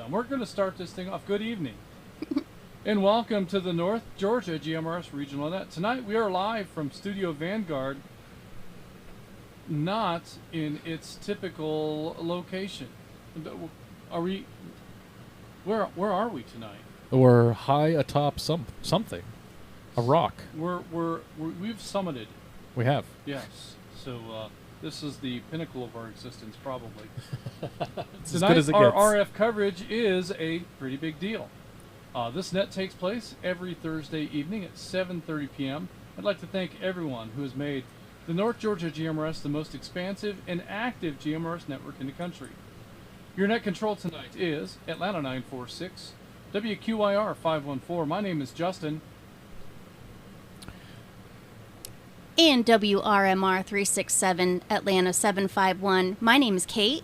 time. We're going to start this thing off. Good evening. And welcome to the North Georgia GMRS Regional Net. Tonight we are live from Studio Vanguard, not in its typical location. Are we... Where are we tonight? We're high atop something. A rock. We've summited. We have. Yes. So this is the pinnacle of our existence, probably. It's as good as it our gets. RF coverage is a pretty big deal. This net takes place every Thursday evening at 7:30 p.m. I'd like to thank everyone who has made the North Georgia GMRS the most expansive and active GMRS network in the country. Your net control tonight is Atlanta 946, WQIR 514. My name is Justin. And WRMR 367, Atlanta 751. My name is Kate.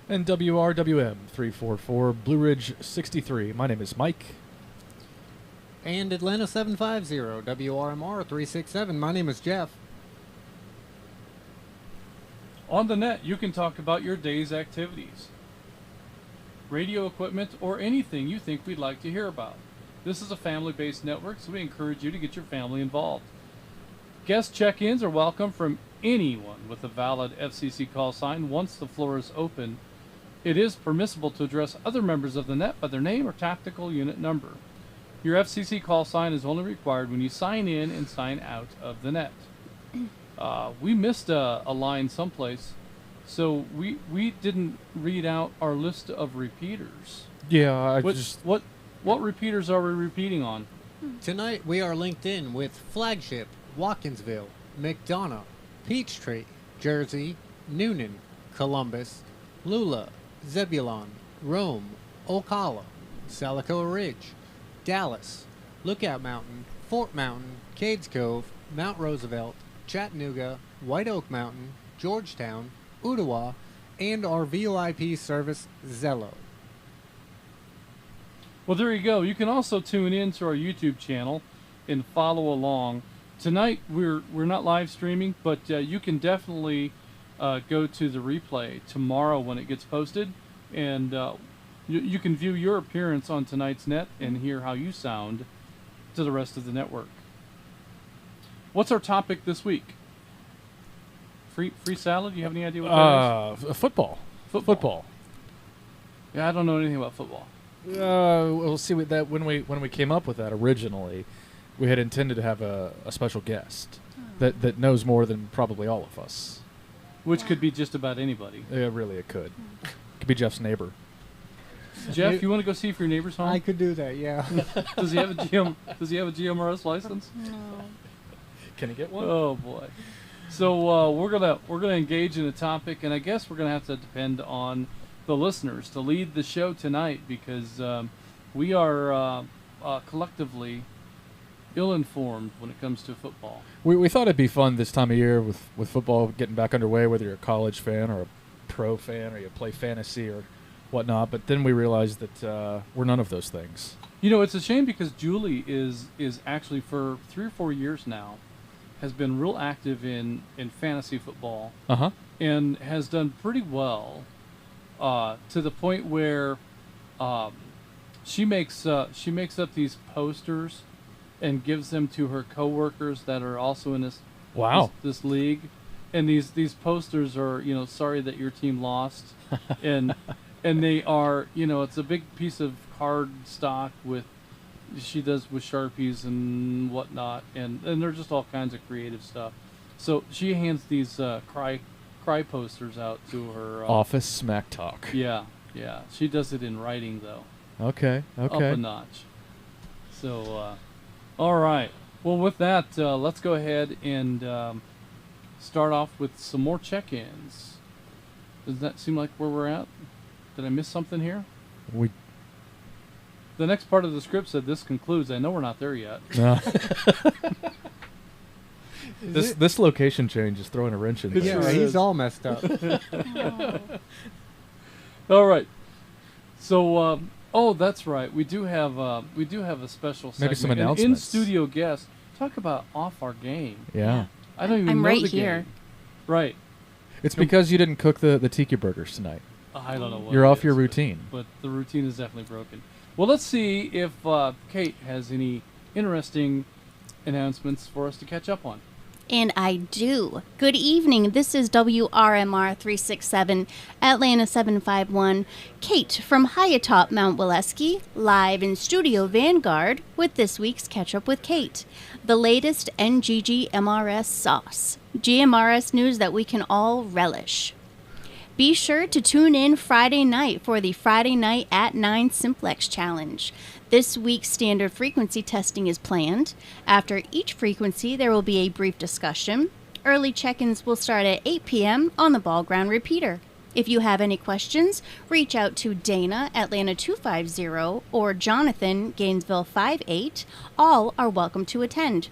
And WRWM 344, Blue Ridge 63. My name is Mike. And Atlanta 750, WRMR 367. My name is Jeff. On the net, you can talk about your day's activities, radio equipment, or anything you think we'd like to hear about. This is a family-based network, so we encourage you to get your family involved. Guest check-ins are welcome from anyone with a valid FCC call sign. Once the floor is open, it is permissible to address other members of the net by their name or tactical unit number. Your FCC call sign is only required when you sign in and sign out of the net. We missed a line someplace, so we didn't read out our list of repeaters. Yeah, What repeaters are we repeating on? Tonight we are linked in with Flagship, Watkinsville, McDonough, Peachtree, Jersey, Noonan, Columbus, Lula, Zebulon, Rome, Ocala, Salicoa Ridge, Dallas, Lookout Mountain, Fort Mountain, Cades Cove, Mount Roosevelt, Chattanooga, White Oak Mountain, Georgetown, Ottawa, and our VoIP service, Zello. Well, there you go. You can also tune in to our YouTube channel and follow along. Tonight we're not live streaming, but you can definitely go to the replay tomorrow when it gets posted, and you can view your appearance on tonight's net and hear how you sound to the rest of the network. What's our topic this week? Free salad? Do you have any idea what that is? Football. Football. Yeah, I don't know anything about football. We'll see with that when we came up with that originally. We had intended to have a special guest that knows more than probably all of us. Which could be just about anybody. Yeah, really, it could. Could be Jeff's neighbor. Jeff, you want to go see if your neighbor's home? I could do that, yeah. Does he have a GMRS license? No. Can he get one? Oh boy. So we're gonna engage in a topic, and I guess we're gonna have to depend on the listeners to lead the show tonight, because we are collectively ill-informed when it comes to football. We thought it'd be fun this time of year with football getting back underway, whether you're a college fan or a pro fan or you play fantasy or whatnot. But then we realized that we're none of those things. You know, it's a shame, because Julie is actually for 3 or 4 years now has been real active in fantasy football. Uh-huh. And has done pretty well to the point where she makes up these posters and gives them to her coworkers that are also in this league, and these posters are, sorry that your team lost, and they are, it's a big piece of card stock she does with Sharpies and whatnot, and they're just all kinds of creative stuff. So she hands these cry posters out to her office smack talk. Yeah. She does it in writing though. Okay. Up a notch. So, all right. Well, with that, let's go ahead and start off with some more check-ins. Does that seem like where we're at? Did I miss something here? The next part of the script said this concludes. I know we're not there yet. This location change is throwing a wrench in. Yeah, he's all messed up. All right. So, that's right. We do have a special segment. Maybe some announcements. In studio guest. Talk about off our game. Yeah. I don't even I'm know right the here. game. Right. It's because you didn't cook the tiki burgers tonight. I don't know what You're it off your is, routine. but the routine is definitely broken. Well, let's see if Kate has any interesting announcements for us to catch up on. And I do. Good evening. This is WRMR 367, Atlanta 751. Kate from high atop Mount Waleski, live in Studio Vanguard with this week's Catch Up with Kate. The latest NGGMRS sauce. GMRS news that we can all relish. Be sure to tune in Friday night for the Friday Night at 9 Simplex Challenge. This week's standard frequency testing is planned. After each frequency, there will be a brief discussion. Early check-ins will start at 8 p.m. on the ball ground repeater. If you have any questions, reach out to Dana, Atlanta 250, or Jonathan, Gainesville 58. All are welcome to attend.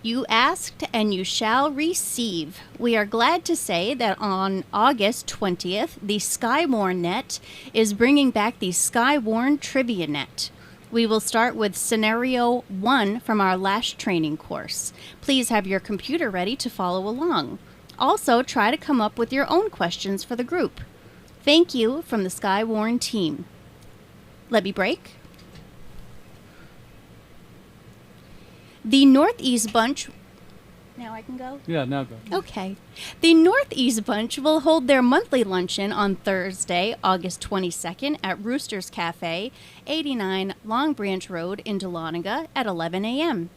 You asked and you shall receive. We are glad to say that on August 20th, the Skywarn Net is bringing back the Skywarn Trivia Net. We will start with Scenario 1 from our last training course. Please have your computer ready to follow along. Also, try to come up with your own questions for the group. Thank you from the Skywarn team. Let me break. The Northeast Bunch... Now I can go? Yeah, now go. Okay. The Northeast Bunch will hold their monthly luncheon on Thursday, August 22nd at Rooster's Cafe, 89 Long Branch Road in Dahlonega at 11 a.m.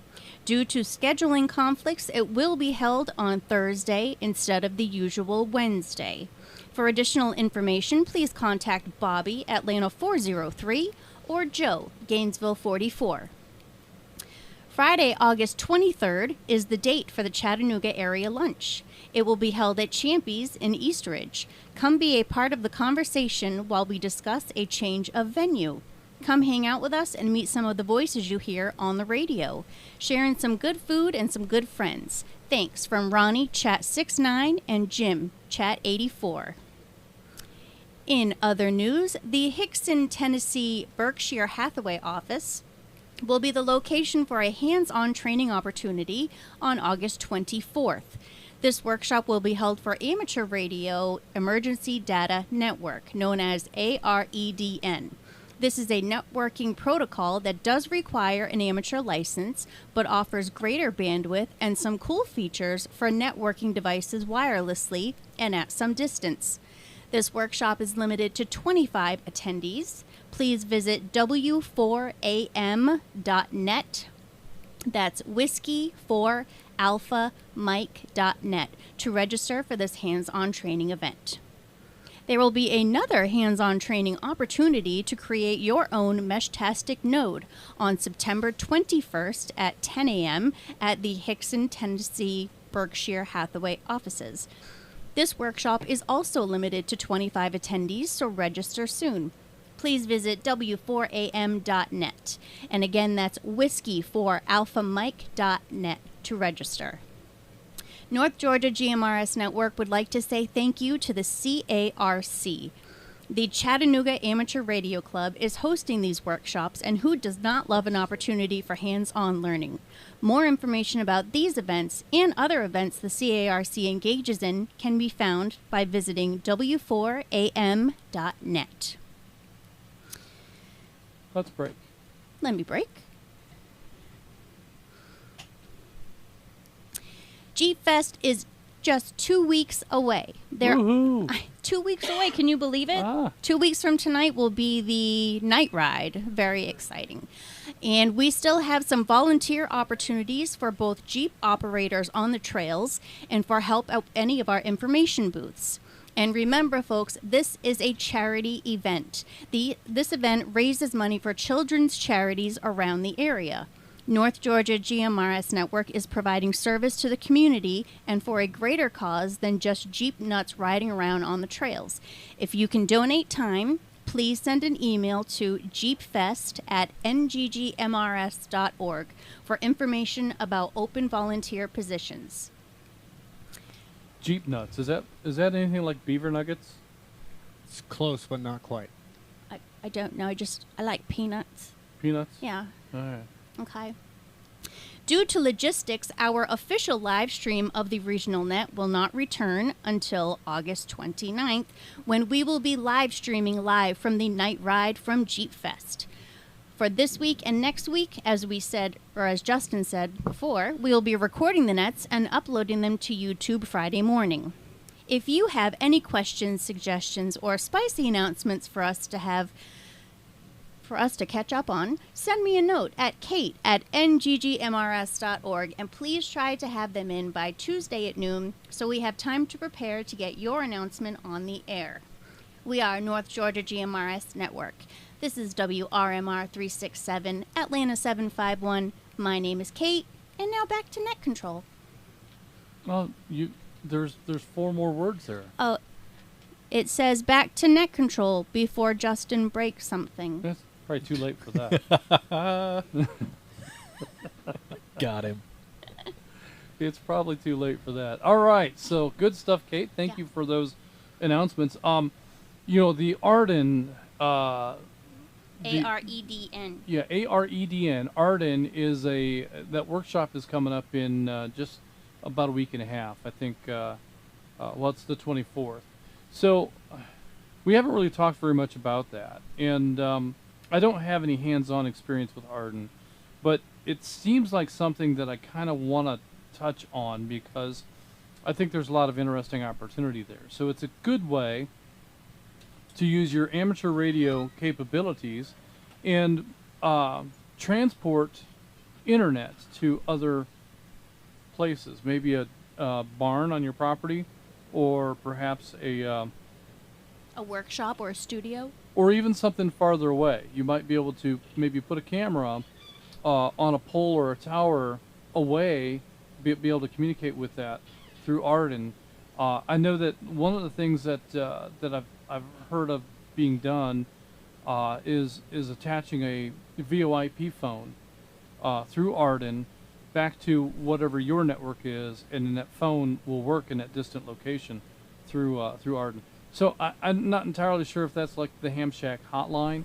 Due to scheduling conflicts, it will be held on Thursday instead of the usual Wednesday. For additional information, please contact Bobby, Atlanta 403, or Joe, Gainesville 44. Friday, August 23rd is the date for the Chattanooga area lunch. It will be held at Champy's in Eastridge. Come be a part of the conversation while we discuss a change of venue. Come hang out with us and meet some of the voices you hear on the radio. Sharing some good food and some good friends. Thanks from Ronnie, Chat 69, and Jim, Chat 84. In other news, the Hickson, Tennessee Berkshire Hathaway office will be the location for a hands-on training opportunity on August 24th. This workshop will be held for Amateur Radio Emergency Data Network, known as AREDN. This is a networking protocol that does require an amateur license, but offers greater bandwidth and some cool features for networking devices wirelessly and at some distance. This workshop is limited to 25 attendees. Please visit w4am.net. That's whiskey4alphamike.net to register for this hands-on training event. There will be another hands-on training opportunity to create your own Meshtastic node on September 21st at 10 a.m. at the Hickson, Tennessee Berkshire Hathaway offices. This workshop is also limited to 25 attendees, so register soon. Please visit w4am.net. And again, that's whiskey4alphamike.net to register. North Georgia GMRS Network would like to say thank you to the CARC. The Chattanooga Amateur Radio Club is hosting these workshops, and who does not love an opportunity for hands-on learning? More information about these events and other events the CARC engages in can be found by visiting w4am.net. Let's break. Let me break. Jeep Fest is just 2 weeks away. Woohoo! 2 weeks away, can you believe it? 2 weeks from tonight will be the night ride. Very exciting. And we still have some volunteer opportunities for both Jeep operators on the trails and for help at any of our information booths. And remember, folks, this is a charity event. This event raises money for children's charities around the area. North Georgia GMRS Network is providing service to the community and for a greater cause than just Jeep nuts riding around on the trails. If you can donate time, please send an email to jeepfest@nggmrs.org for information about open volunteer positions. Jeep nuts. Is that anything like beaver nuggets? It's close, but not quite. I don't know. I like peanuts. Peanuts? Yeah. All right. Okay. Due to logistics, our official live stream of the Regional Net will not return until August 29th, when we will be live streaming live from the night ride from Jeep Fest. For this week and next week, as we said, or as Justin said before, we will be recording the nets and uploading them to YouTube Friday morning. If you have any questions, suggestions, or spicy announcements for us to catch up on, send me a note at kate@nggmrs.org, and please try to have them in by Tuesday at noon so we have time to prepare to get your announcement on the air. We are North Georgia GMRS Network. This is WRMR 367, Atlanta 751. My name is Kate, and now back to net control. Well, there's 4 more words there. Oh, it says back to net control before Justin breaks something. That's probably too late for that. Got him. It's probably too late for that. All right, so good stuff, Kate. Thank you for those announcements. The Arden. AREDN. Yeah, AREDN. Arden is that workshop is coming up in just about a week and a half. I think. It's the 24th. So we haven't really talked very much about that, and I don't have any hands-on experience with Arden, but it seems like something that I kind of want to touch on because I think there's a lot of interesting opportunity there. So it's a good way to use your amateur radio capabilities and transport internet to other places. Maybe a barn on your property, or perhaps a workshop or a studio, or even something farther away. You might be able to maybe put a camera on a pole or a tower away, be able to communicate with that through Arden. I know that one of the things that I've heard of being done is attaching a VoIP phone through Arden back to whatever your network is, and then that phone will work in that distant location through Arden. So I'm not entirely sure if that's like the Ham Shack hotline,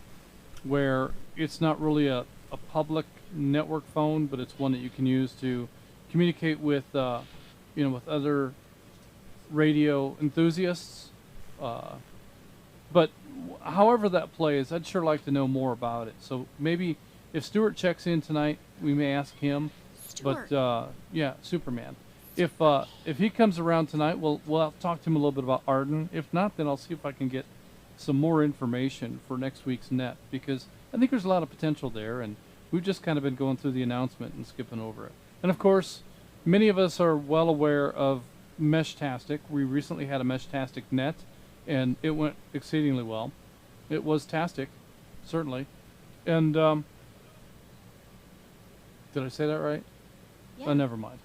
where it's not really a public network phone, but it's one that you can use to communicate with with other radio enthusiasts. But however that plays, I'd sure like to know more about it. So maybe if Stuart checks in tonight, we may ask him. Stuart. But Superman. If he comes around tonight, we'll talk to him a little bit about Arden. If not, then I'll see if I can get some more information for next week's net, because I think there's a lot of potential there, and we've just kind of been going through the announcement and skipping over it. And of course, many of us are well aware of Meshtastic. We recently had a Meshtastic net, and it went exceedingly well. It was tastic, certainly. And did I say that right? Yeah. Oh, never mind.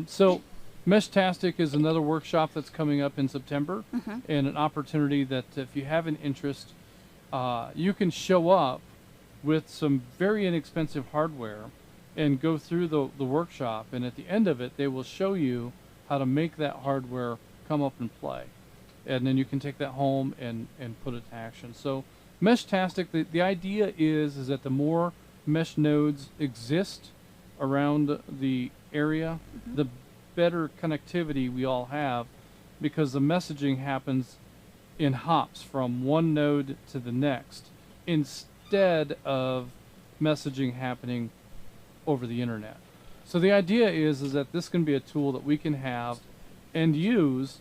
So Meshtastic is another workshop that's coming up in September, and an opportunity that if you have an interest, you can show up with some very inexpensive hardware and go through the workshop, and at the end of it, they will show you how to make that hardware come up and play. And then you can take that home and put it to action. So Meshtastic, the idea is that the more mesh nodes exist around the area, the better connectivity we all have, because the messaging happens in hops from one node to the next, instead of messaging happening over the internet. So the idea is that this can be a tool that we can have and use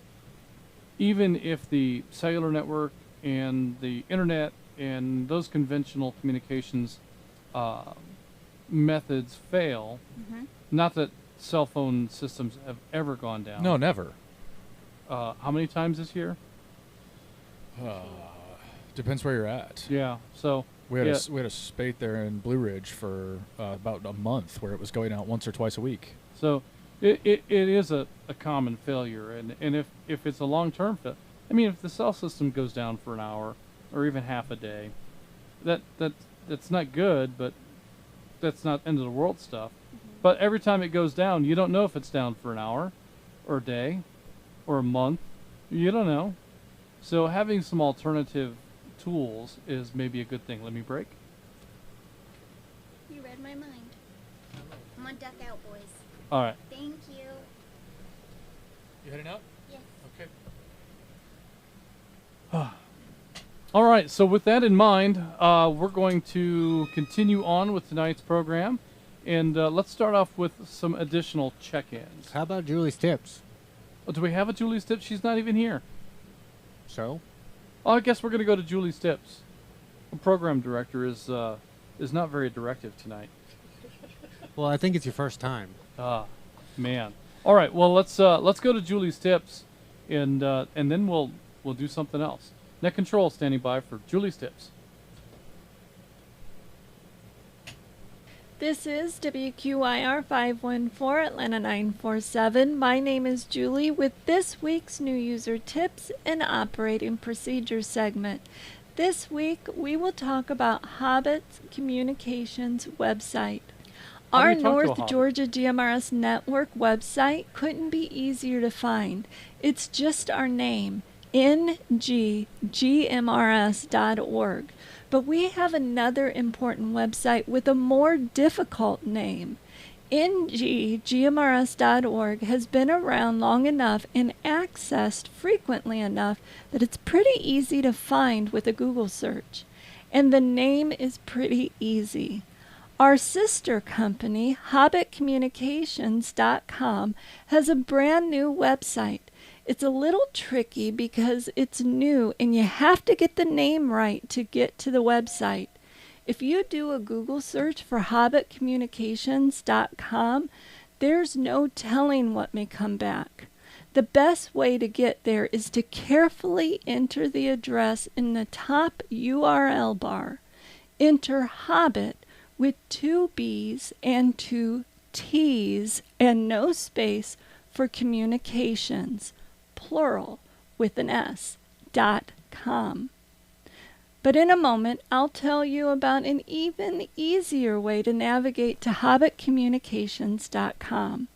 even if the cellular network and the internet and those conventional communications methods fail. Not that cell phone systems have ever gone down. No, never. How many times this year? Depends where you're at. Yeah. So we had a spate there in Blue Ridge for about a month where it was going out once or twice a week. So it is a common failure, and if it's a long-term failure, I mean, if the cell system goes down for an hour or even half a day, that's not good, but that's not end of the world stuff. But every time it goes down, you don't know if it's down for an hour or a day or a month. You don't know. So having some alternative tools is maybe a good thing. Let me break. You read my mind. I'm on duck out, boys. All right. Thank you. You heading out? Yes. Okay. All right, so with that in mind, we're going to continue on with tonight's program. And let's start off with some additional check-ins. How about Julie's tips? Oh, do we have a Julie's Tips? She's not even here. So? Oh, I guess we're going to go to Julie's Tips. The program director is not very directive tonight. Well, I think it's your first time. Ah, man. All right, well, let's go to Julie's Tips, and then we'll do something else. Net Control standing by for Julie's Tips. This is WQIR 514 Atlanta 947. My name is Julie with this week's new user tips and operating procedure segment. This week we will talk about Hobbit's Communications website. Our North Georgia GMRS Network website couldn't be easier to find. It's just our name, NGGMRS.org. But we have another important website with a more difficult name. NGGMRS.org has been around long enough and accessed frequently enough that it's pretty easy to find with a Google search. And the name is pretty easy. Our sister company, HobbitCommunications.com, has a brand new website. It's a little tricky because it's new and you have to get the name right to get to the website. If you do a Google search for HobbitCommunications.com, there's no telling what may come back. The best way to get there is to carefully enter the address in the top URL bar. Enter Hobbit with 2 B's and 2 T's and no space for communications, plural, with an S.com. But in a moment, I'll tell you about an even easier way to navigate to HobbitCommunications.com.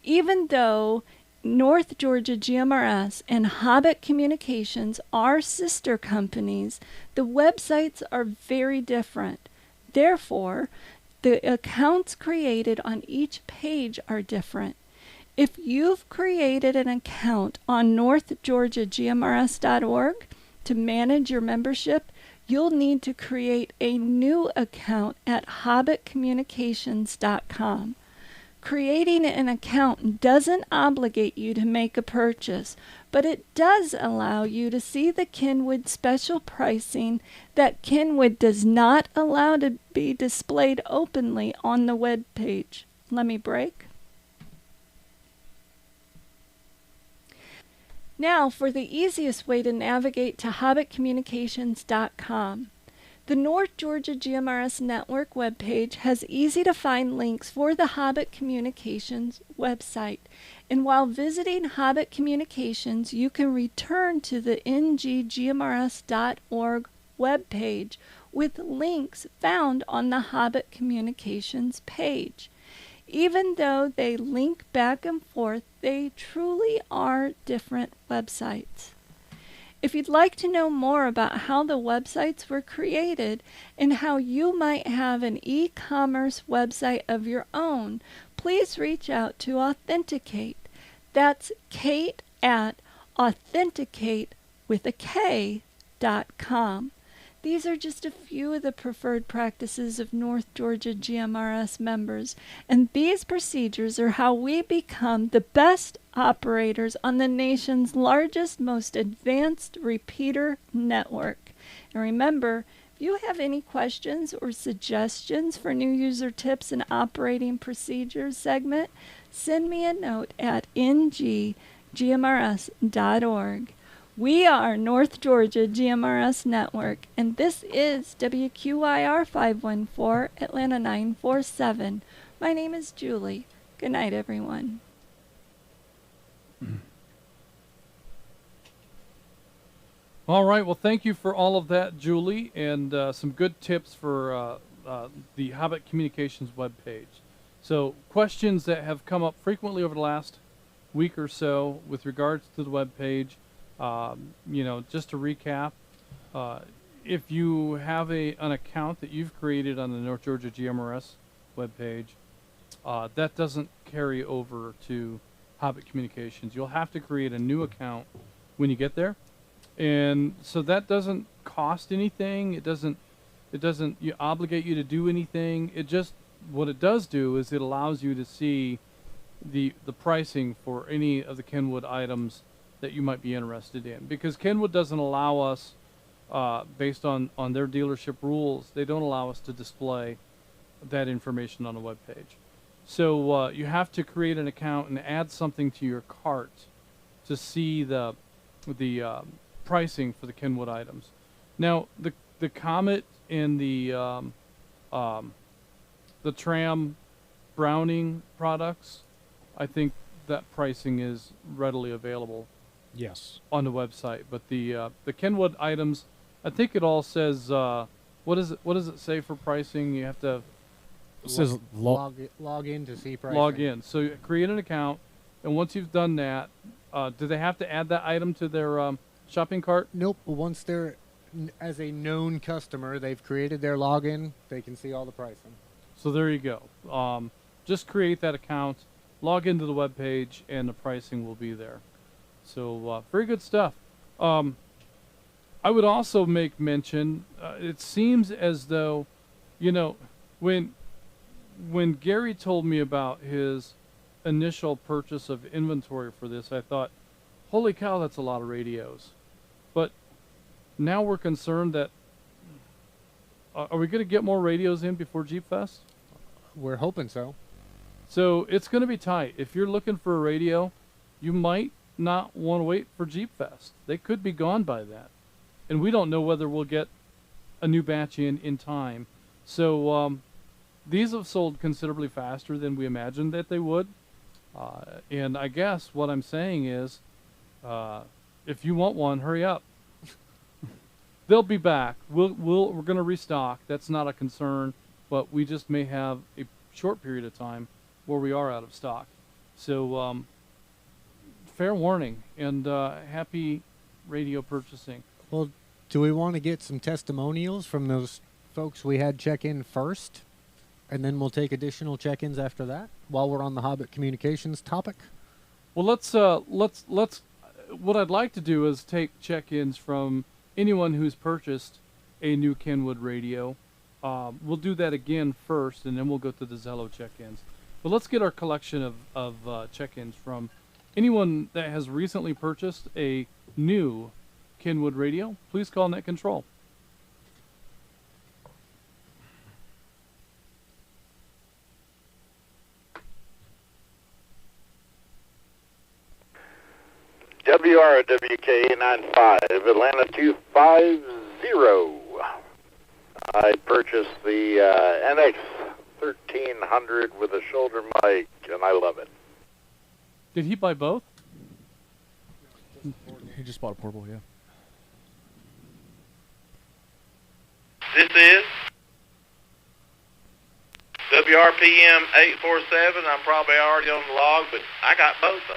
Even though North Georgia GMRS and Hobbit Communications are sister companies, the websites are very different. Therefore, the accounts created on each page are different. If you've created an account on NorthGeorgiaGMRS.org to manage your membership, you'll need to create a new account at HobbitCommunications.com. Creating an account doesn't obligate you to make a purchase, but it does allow you to see the Kenwood special pricing that Kenwood does not allow to be displayed openly on the web page. Let me break. Now for the easiest way to navigate to HobbitCommunications.com. The North Georgia GMRS Network webpage has easy-to-find links for the Hobbit Communications website. And while visiting Hobbit Communications, you can return to the NGGMRS.org webpage with links found on the Hobbit Communications page. Even though they link back and forth, they truly are different websites. If you'd like to know more about how the websites were created and how you might have an e-commerce website of your own, please reach out to Authenticate. That's Kate at authenticatewithak.com. These are just a few of the preferred practices of North Georgia GMRS members, and these procedures are how we become the best operators on the nation's largest, most advanced repeater network. And remember, if you have any questions or suggestions for new user tips and operating procedures segment, send me a note at NGGMRS.org. We are North Georgia GMRS Network, and this is WQIR 514 Atlanta 947. My name is Julie. Good night, everyone. All right, well, thank you for all of that, Julie, and some good tips for the Hobbit Communications webpage. So, questions that have come up frequently over the last week or so with regards to the webpage. Just to recap, if you have an account that you've created on the North Georgia GMRS webpage, that doesn't carry over to Hobbit Communications. You'll have to create a new account when you get there, and so that doesn't cost anything. It doesn't obligate you to do anything. It just, what it does do is it allows you to see the pricing for any of the Kenwood items that you might be interested in, because Kenwood doesn't allow us, based on their dealership rules, they don't allow us to display that information on a web page. So you have to create an account and add something to your cart to see the pricing for the Kenwood items. Now the Comet and the Tram Browning products, I think that pricing is readily available Yes. on the website. But the Kenwood items, I think it all says, what does it say for pricing? You have to It says log in to see pricing. log in. So you create an account, and once you've done that, do they have to add that item to their shopping cart? Nope. Once they're as a known customer, they've created their login. They can see all the pricing. So there you go. Just create that account, log into the web page, and the pricing will be there. So very good stuff. I would also make mention, it seems as though, when Gary told me about his initial purchase of inventory for this, I thought, holy cow, that's a lot of radios. But now we're concerned that, are we going to get more radios in before Jeep Fest? We're hoping so. So it's going to be tight. If you're looking for a radio, you might not want to wait for Jeep Fest. They could be gone by then. And we don't know whether we'll get a new batch in time. So these have sold considerably faster than we imagined that they would. And I guess what I'm saying is, if you want one, hurry up. They'll be back. We're going to restock. That's not a concern, but we just may have a short period of time where we are out of stock. So fair warning, and happy radio purchasing. Well, do we want to get some testimonials from those folks we had check in first, and then we'll take additional check-ins after that while we're on the Hobbit Communications topic? Well, let's. What I'd like to do is take check-ins from anyone who's purchased a new Kenwood radio. We'll do that again first, and then we'll go to the Zello check-ins. But let's get our collection of check-ins from anyone that has recently purchased a new Kenwood radio. Please call Net Control. WRWK95, Atlanta 250. I purchased the NX 1300 with a shoulder mic, and I love it. Did he buy both? He just bought a portable, yeah. This is WRPM 847. I'm probably already on the log, but I got both of them.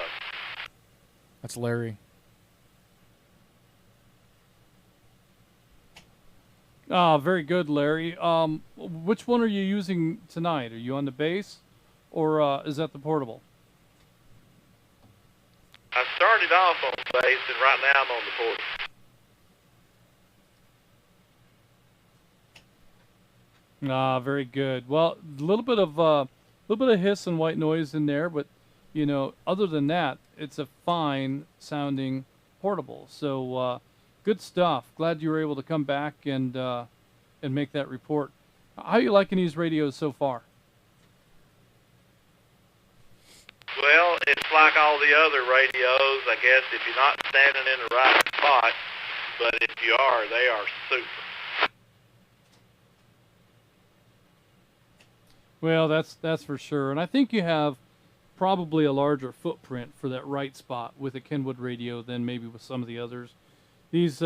That's Larry. Ah, very good, Larry. Which one are you using tonight? Are you on the base, or is that the portable? I started off on the base, and right now I'm on the portable. Ah, very good. Well, a little bit of hiss and white noise in there, but other than that, it's a fine sounding portable. So good stuff. Glad you were able to come back and make that report. How are you liking these radios so far? Well, it's like all the other radios, I guess, if you're not standing in the right spot, but if you are, they are super. Well, that's for sure. And I think you have probably a larger footprint for that right spot with a Kenwood radio than maybe with some of the others. These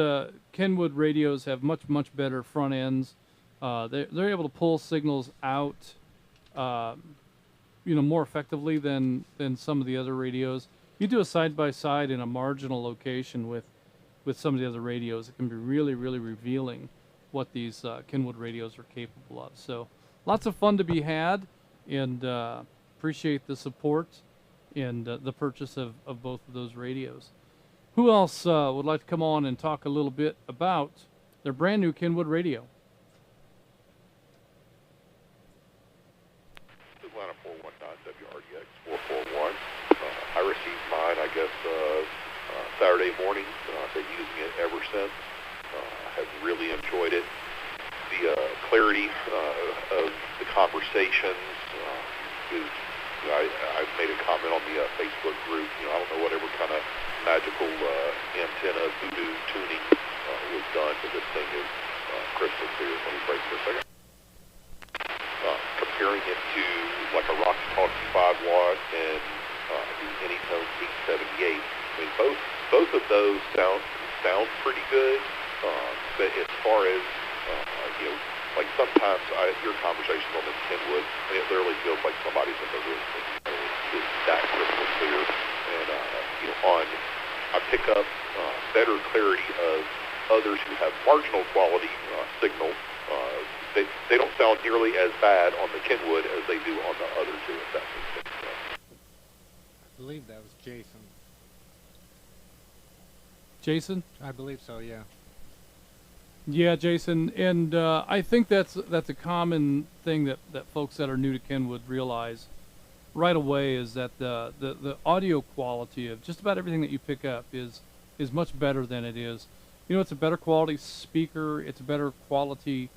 Kenwood radios have much better front ends. They're able to pull signals out, more effectively than some of the other radios. You do a side by side in a marginal location with some of the other radios, it can be really revealing what these Kenwood radios are capable of. So lots of fun to be had, and appreciate the support and the purchase of both of those radios. Who else would like to come on and talk a little bit about their brand new Kenwood radio? Atlanta 419 WRDX 441. I received mine, I guess, Saturday morning. I've been using it ever since. I have really enjoyed it. The clarity of the conversations is, I've made a comment on the Facebook group. I don't know whatever kind of magical antenna voodoo tuning was done, but this thing is crystal clear. Let me break for a second. Comparing it to like a Rocky Talkie 5 watt and the Anytone 878. I mean, both of those sound pretty good. But as far as like sometimes your conversations on this Kenwood, it literally feels like somebody's in the room. It's that crystal clear, and I pick up better clarity of others who have marginal quality signal. They don't sound nearly as bad on the Kenwood as they do on the other two, if that makes sense. I believe that was Jason. Jason? I believe so, yeah. Yeah, Jason, and I think that's a common thing that folks that are new to Kenwood realize right away, is that the audio quality of just about everything that you pick up is much better than it is. It's a better quality speaker. It's a better quality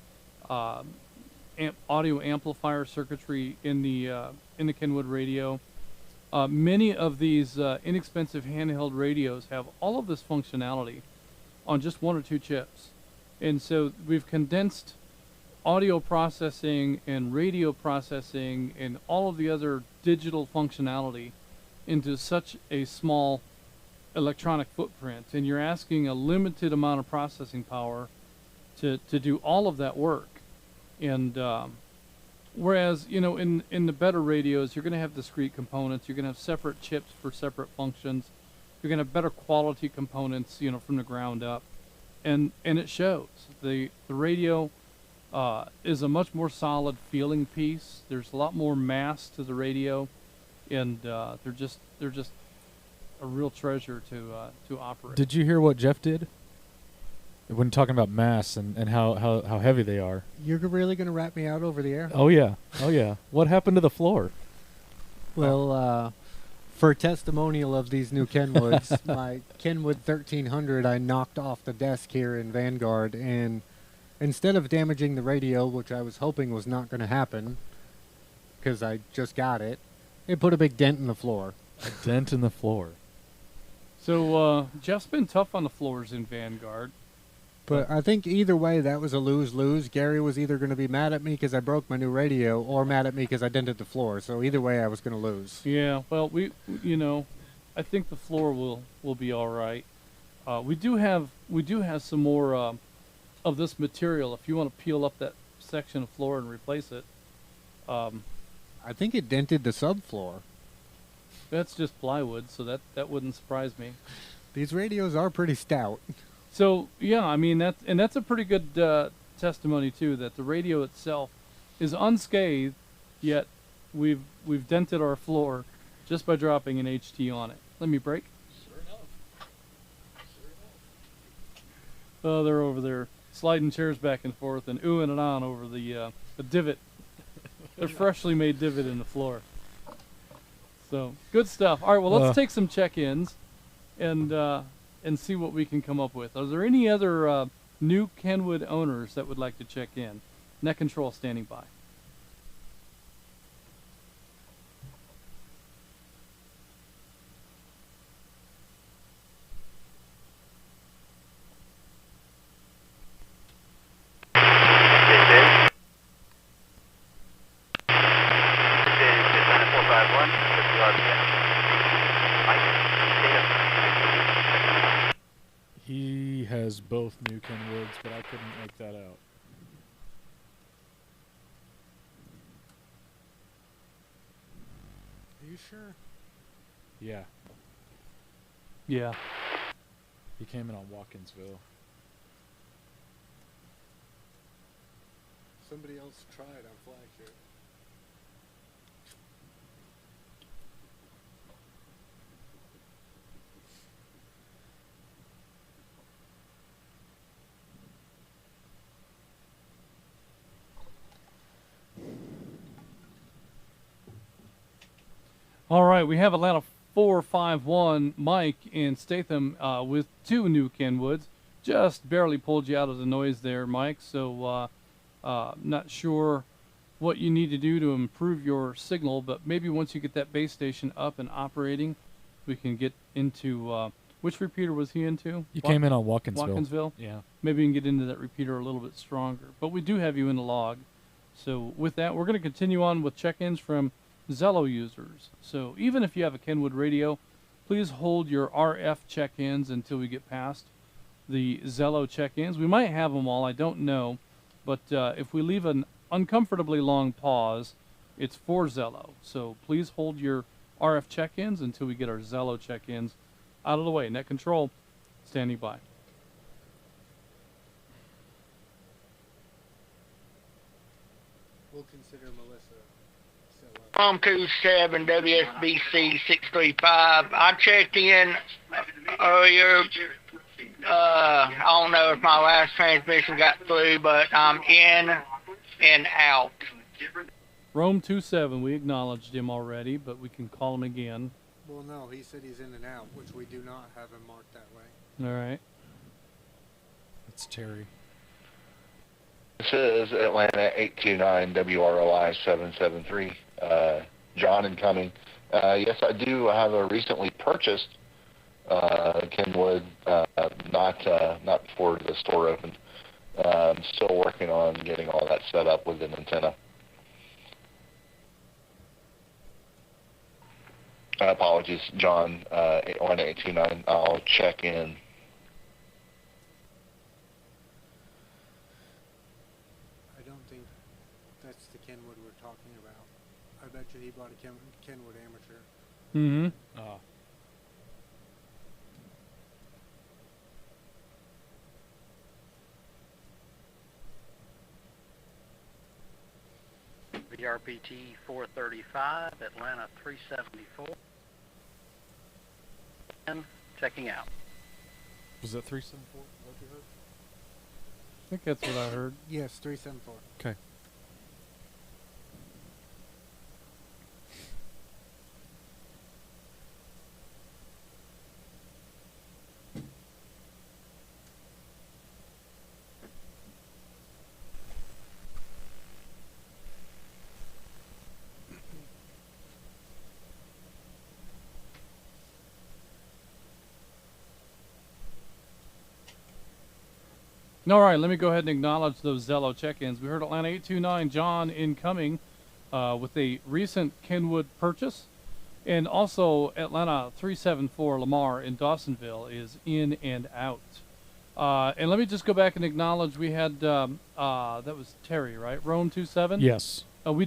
audio amplifier circuitry in the Kenwood radio. Many of these inexpensive handheld radios have all of this functionality on just one or two chips. And so we've condensed audio processing and radio processing and all of the other digital functionality into such a small electronic footprint. And you're asking a limited amount of processing power to do all of that work. And whereas, in the better radios, you're going to have discrete components. You're going to have separate chips for separate functions. You're going to have better quality components, from the ground up. And it shows. The radio is a much more solid feeling piece. There's a lot more mass to the radio, and they're just a real treasure to operate. Did you hear what Jeff did when talking about mass and how heavy they are? You're really going to rat me out over the air? Oh yeah. What happened to the floor? Well, for testimonial of these new Kenwoods, my Kenwood 1300 I knocked off the desk here in Vanguard, and instead of damaging the radio, which I was hoping was not going to happen, because I just got it, it put a big dent in the floor. A dent in the floor. So Jeff's been tough on the floors in Vanguard. But I think either way, that was a lose-lose. Gary was either going to be mad at me because I broke my new radio, or mad at me because I dented the floor. So either way, I was going to lose. Yeah, well, I think the floor will be all right. We do have some more of this material. If you want to peel up that section of floor and replace it, I think it dented the subfloor. That's just plywood, so that wouldn't surprise me. These radios are pretty stout. So yeah, I mean that's a pretty good testimony too, that the radio itself is unscathed, yet we've dented our floor just by dropping an HT on it. Let me break. Sure enough. Oh, they're over there sliding chairs back and forth and oohing and on over the divot, the freshly made divot in the floor. So good stuff. All right, well let's take some check-ins and see what we can come up with. Are there any other new Kenwood owners that would like to check in? Net Control standing by. He has both new Kenwoods, but I couldn't make that out. Are you sure? Yeah. Yeah. He came in on Watkinsville. Somebody else tried on Flagship. All right, we have Atlanta 451 Mike in Statham with 2 new Kenwoods. Just barely pulled you out of the noise there, Mike. So not sure what you need to do to improve your signal, but maybe once you get that base station up and operating, we can get into which repeater was he into? You came in on Watkinsville. Watkinsville? Yeah. Maybe you can get into that repeater a little bit stronger. But we do have you in the log. So with that, we're going to continue on with check-ins from Zello users. So even if you have a Kenwood radio, please hold your RF check-ins until we get past the Zello check-ins. We might have them all, I don't know. But if we leave an uncomfortably long pause, it's for Zello. So please hold your RF check-ins until we get our Zello check-ins out of the way. Net control, standing by. We'll consider Melissa. Tom 27 WSBC 635. I checked in earlier. I don't know if my last transmission got through, but I'm in and out. Rome 27, we acknowledged him already, but we can call him again. Well, no, he said he's in and out, which we do not have him marked that way. All right. That's Terry. This is Atlanta 829 WROI 773. John incoming. Yes, I do have a recently purchased Kenwood, not before the store opened. I'm still working on getting all that set up with an antenna. Apologies, John, 81829. I'll check in. I don't think that's the Kenwood we're talking about. I bet you he bought a Kenwood Amateur. Mm-hmm. VRPT 435, Atlanta 374. And checking out. Was that 374? Is that what you heard? I think that's what I heard. Yes, 374. Okay. All right, let me go ahead and acknowledge those Zello check-ins. We heard Atlanta 829, John incoming with a recent Kenwood purchase. And also Atlanta 374, Lamar in Dawsonville is in and out. And let me just go back and acknowledge we had, that was Terry, right? Rome 27? Yes. We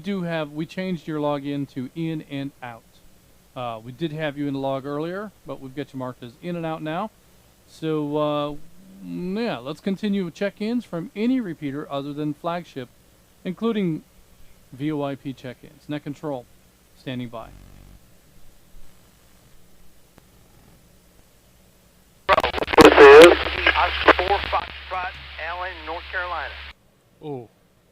changed your login to in and out. We did have you in the log earlier, but we've got you marked as in and out now. So, yeah, let's continue with check-ins from any repeater other than flagship, including VoIP check-ins. Net control, standing by. This is Oscar 4 Foxtrot, Allen, North Carolina. Oh,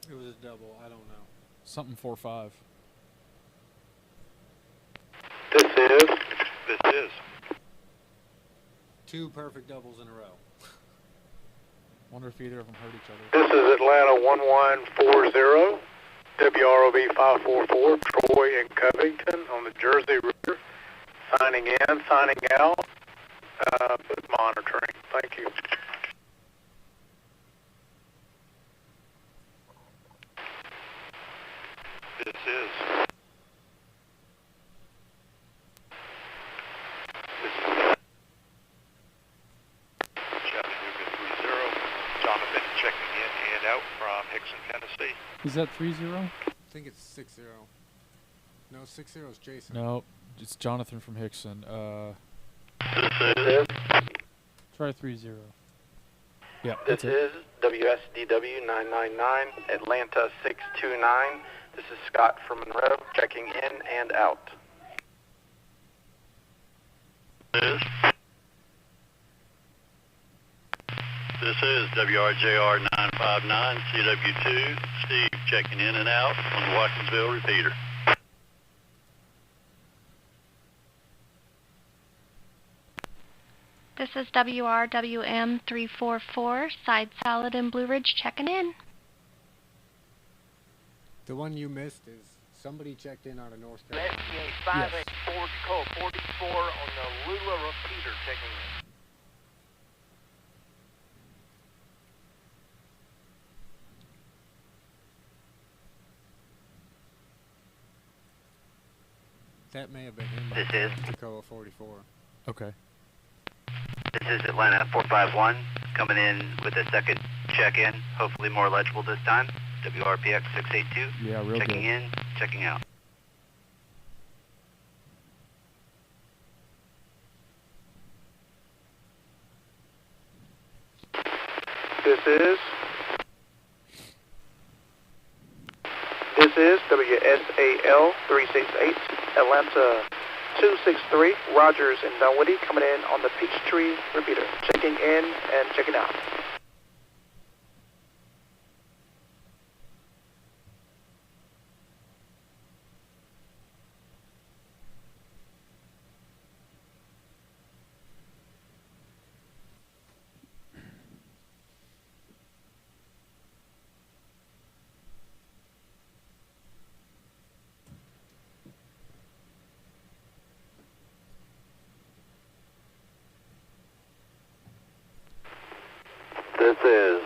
It was a double. I don't know. something 4-5. this is This is. 2 perfect doubles in a row. Wonder if either of them hurt each other. this is Atlanta 1140 WROB 544 Troy and Covington on the Jersey River. Signing in, signing out, but monitoring. Thank you. This is. Chattanooga 30. Jonathan checking in and out from Hickson, Tennessee. Is that 3-0? I think it's 6-0. No, 6-0 is Jason. No, it's Jonathan from Hickson. This is Try 3-0. Yeah, This that's it. is WSDW 999, Atlanta 629. This is Scott from Monroe, checking in and out. This is WRJR 959, CW2, Steve checking in and out on the Watkinsville repeater. This is WRWM344, Side Salad in Blue Ridge checking in. The one you missed is somebody checked in out of North Carolina. STA 584 call 44 on the Lula repeater checking in. That may have been him. This is Tacoma 44. Okay. This is Atlanta 451 coming in with a second check-in, hopefully more legible this time. WRPX 682. Yeah, real checking good. in, checking out. This is WSAL 368, Atlanta 263, Rogers and Dunwoody coming in on the Peachtree repeater, checking in and checking out. This is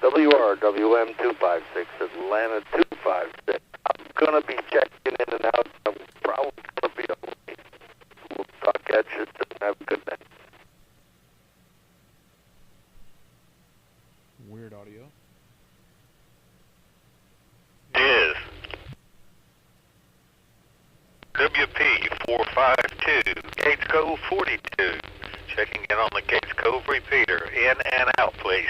WRWM 256, Atlanta 256. I'm going to be checking in and out. I'm probably going to be away. We'll talk at you soon. Have a good night. Weird audio. Is WP 452, Gates Cove 42. Checking in on the Gates Cove repeater. In and out, please.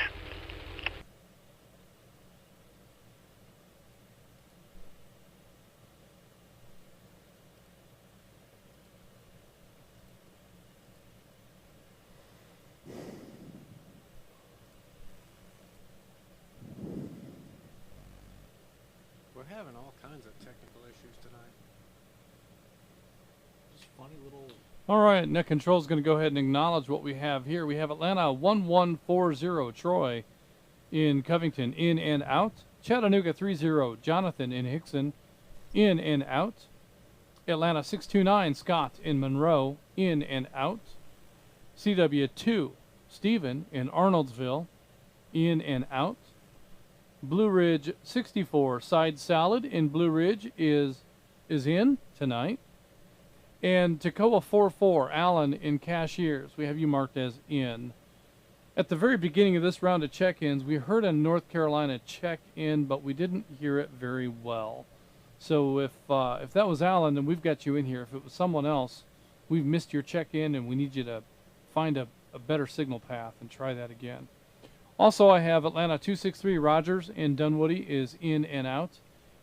We're having all kinds of technical issues tonight. Just funny little. All right, Net Control is going to go ahead and acknowledge what we have here. We have Atlanta 1140 Troy in Covington, in and out. Chattanooga 30 Jonathan in Hickson, in and out. Atlanta 629 Scott in Monroe, in and out. CW2 Stephen in Arnoldsville, in and out. Blue Ridge 64 Side Salad in Blue Ridge is in tonight. And Tacoma 44 Allen in Cashiers, we have you marked as in. At the very beginning of this round of check-ins, we heard a North Carolina check-in, but we didn't hear it very well. So if that was Allen, then we've got you in here. If it was someone else, we've missed your check-in, and we need you to find a better signal path and try that again. Also, I have Atlanta 263 Rogers in Dunwoody is in and out.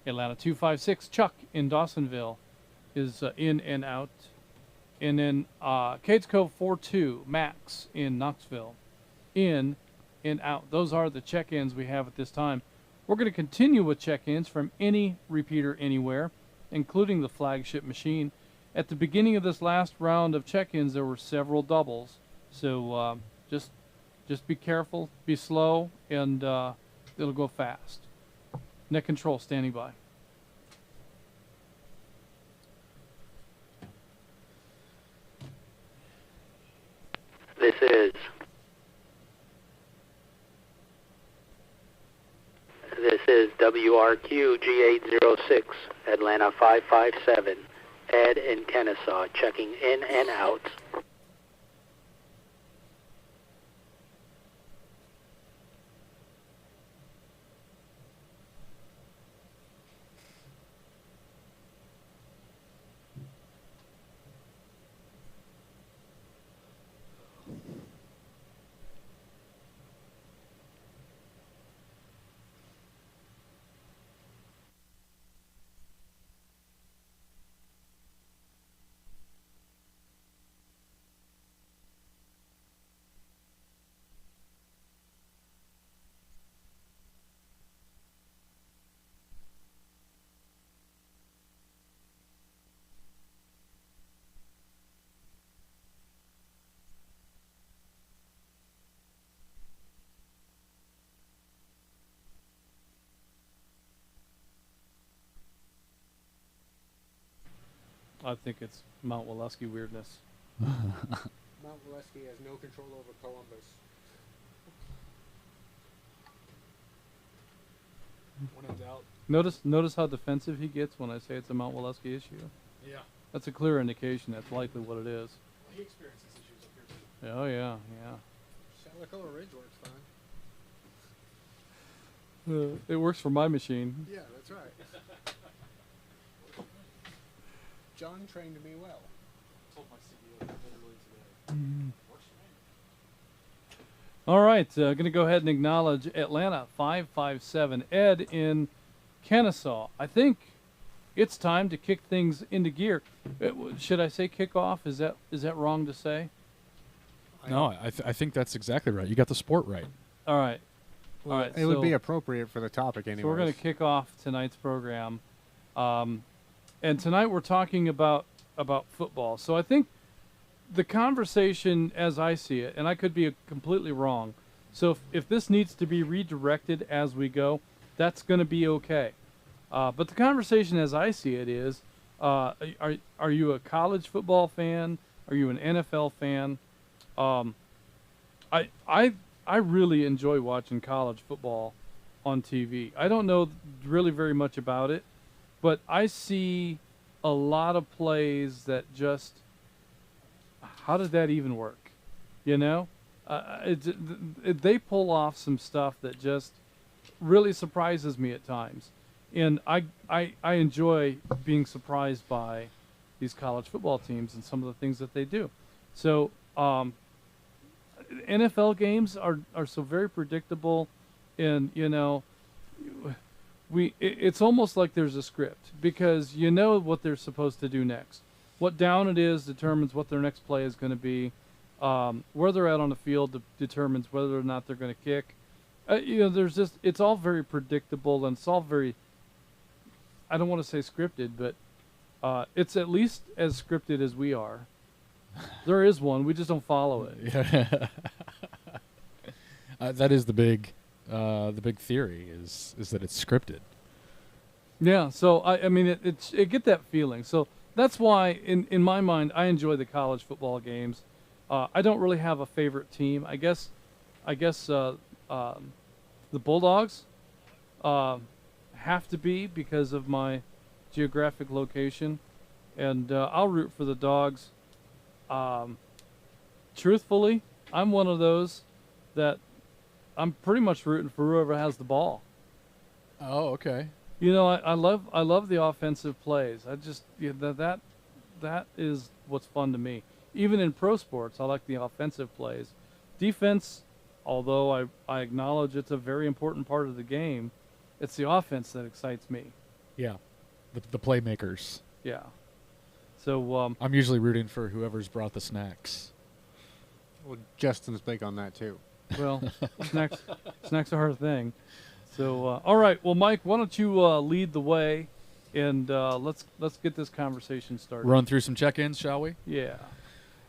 Atlanta 256 Chuck in Dawsonville is in and out. And then Cades Cove 42 Max in Knoxville, in and out. Those are the check-ins we have at this time. We're going to continue with check-ins from any repeater anywhere, including the flagship machine. At the beginning of this last round of check-ins, there were several doubles. So just be careful, be slow, and it'll go fast. Net Control standing by. This is WRQ G806, Atlanta 557, Ed in Kennesaw, checking in and out. I think it's Mount Waleski weirdness. Mount Waleski has no control over Columbus. When in doubt. Notice how defensive he gets when I say it's a Mount Waleski issue. Yeah. That's a clear indication that's likely what it is. He experiences issues up here too. Oh yeah, yeah. Shalikoa Ridge works fine. It works for my machine. Yeah, that's right. John trained me well. Told my CEO literally today. Works for me. All right, going to go ahead and acknowledge Atlanta 557 Ed in Kennesaw. I think it's time to kick things into gear. Should I say kickoff? Is that wrong to say? No, I think that's exactly right. You got the sport right. All right. Well, all right. it would be appropriate for the topic anyway. So we're going to kick off tonight's program. And tonight we're talking about football. So I think the conversation as I see it, and I could be completely wrong, so if this needs to be redirected as we go, that's going to be okay. But the conversation as I see it is, are you a college football fan? Are you an NFL fan? I really enjoy watching college football on TV. I don't know really very much about it, but I see a lot of plays that just, how did that even work? You know, they pull off some stuff that just really surprises me at times, and I enjoy being surprised by these college football teams and some of the things that they do. So NFL games are so very predictable, and you know, it's almost like there's a script, because you know what they're supposed to do next. What down it is determines what their next play is going to be. Where they're at on the field determines whether or not they're going to kick. You know, there's just, it's all very predictable, and it's all very, I don't want to say scripted, but it's at least as scripted as we are. There is one, we just don't follow it. Yeah. That is the big theory is that it's scripted. Yeah, so I mean it get that feeling. So that's why in my mind I enjoy the college football games. I don't really have a favorite team. I guess the Bulldogs have to be because of my geographic location, and I'll root for the Dogs. Truthfully, I'm one of those that I'm pretty much rooting for whoever has the ball. Oh, okay. You know, I love the offensive plays. I just that is what's fun to me. Even in pro sports, I like the offensive plays. Defense, although I acknowledge it's a very important part of the game, it's the offense that excites me. Yeah, the playmakers. Yeah. So I'm usually rooting for whoever's brought the snacks. Well, Justin's big on that too. Well, snacks are her thing. So all right, well, Mike, why don't you lead the way, and let's get this conversation started. Run through some check-ins, shall we? Yeah.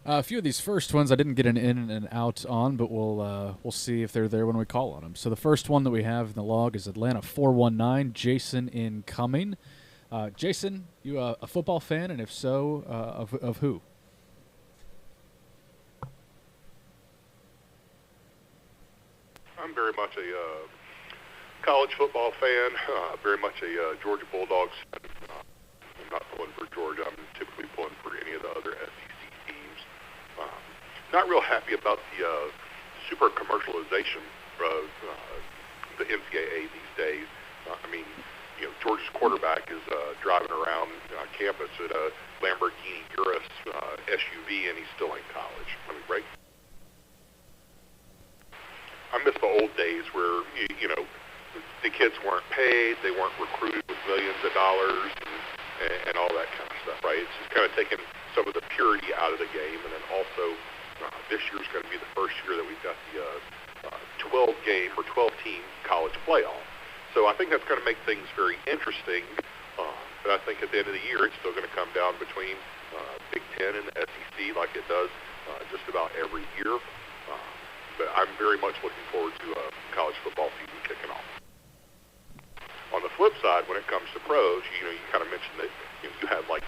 A few of these first ones I didn't get an in and out on, but we'll see if they're there when we call on them. So the first one that we have in the log is Atlanta 419, Jason incoming. Jason, you a football fan, and if so, of who? I'm very much a college football fan, very much a Georgia Bulldogs fan. I'm not pulling for Georgia. I'm typically pulling for any of the other SEC teams. Not real happy about the super commercialization of the NCAA these days. I mean, you know, Georgia's quarterback is driving around campus at a Lamborghini Urus SUV, and he's still in college. I mean, right? I miss the old days where, you know, the kids weren't paid, they weren't recruited with millions of dollars and all that kind of stuff, right? It's just kind of taking some of the purity out of the game, and then also this year's going to be the first year that we've got the 12-game or 12-team college playoff. So I think that's going to make things very interesting, but I think at the end of the year it's still going to come down between Big Ten and the SEC like it does just about every year. But I'm very much looking forward to college football season kicking off. On the flip side, when it comes to pros, you know, you kind of mentioned that you have like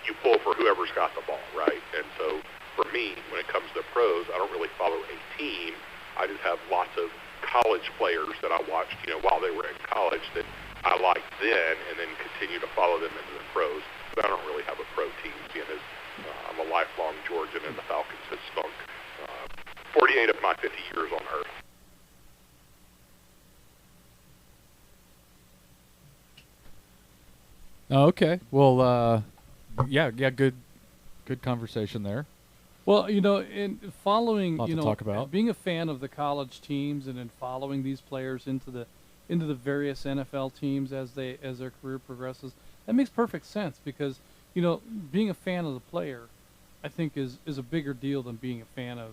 you pull for whoever's got the ball, right? And so for me, when it comes to pros, I don't really follow a team. I just have lots of college players that I watched, while they were in college that I liked then, and then continue to follow them into the pros. But I don't really have a pro team, seeing as I'm a lifelong Georgian, and the Falcons have stunk 48 of my 50 years on Earth. Oh, okay. Well, yeah, good conversation there. Well, in following, Lot to talk about. being a fan of the college teams and then following these players into the various NFL teams as their career progresses, that makes perfect sense because, being a fan of the player, I think is a bigger deal than being a fan of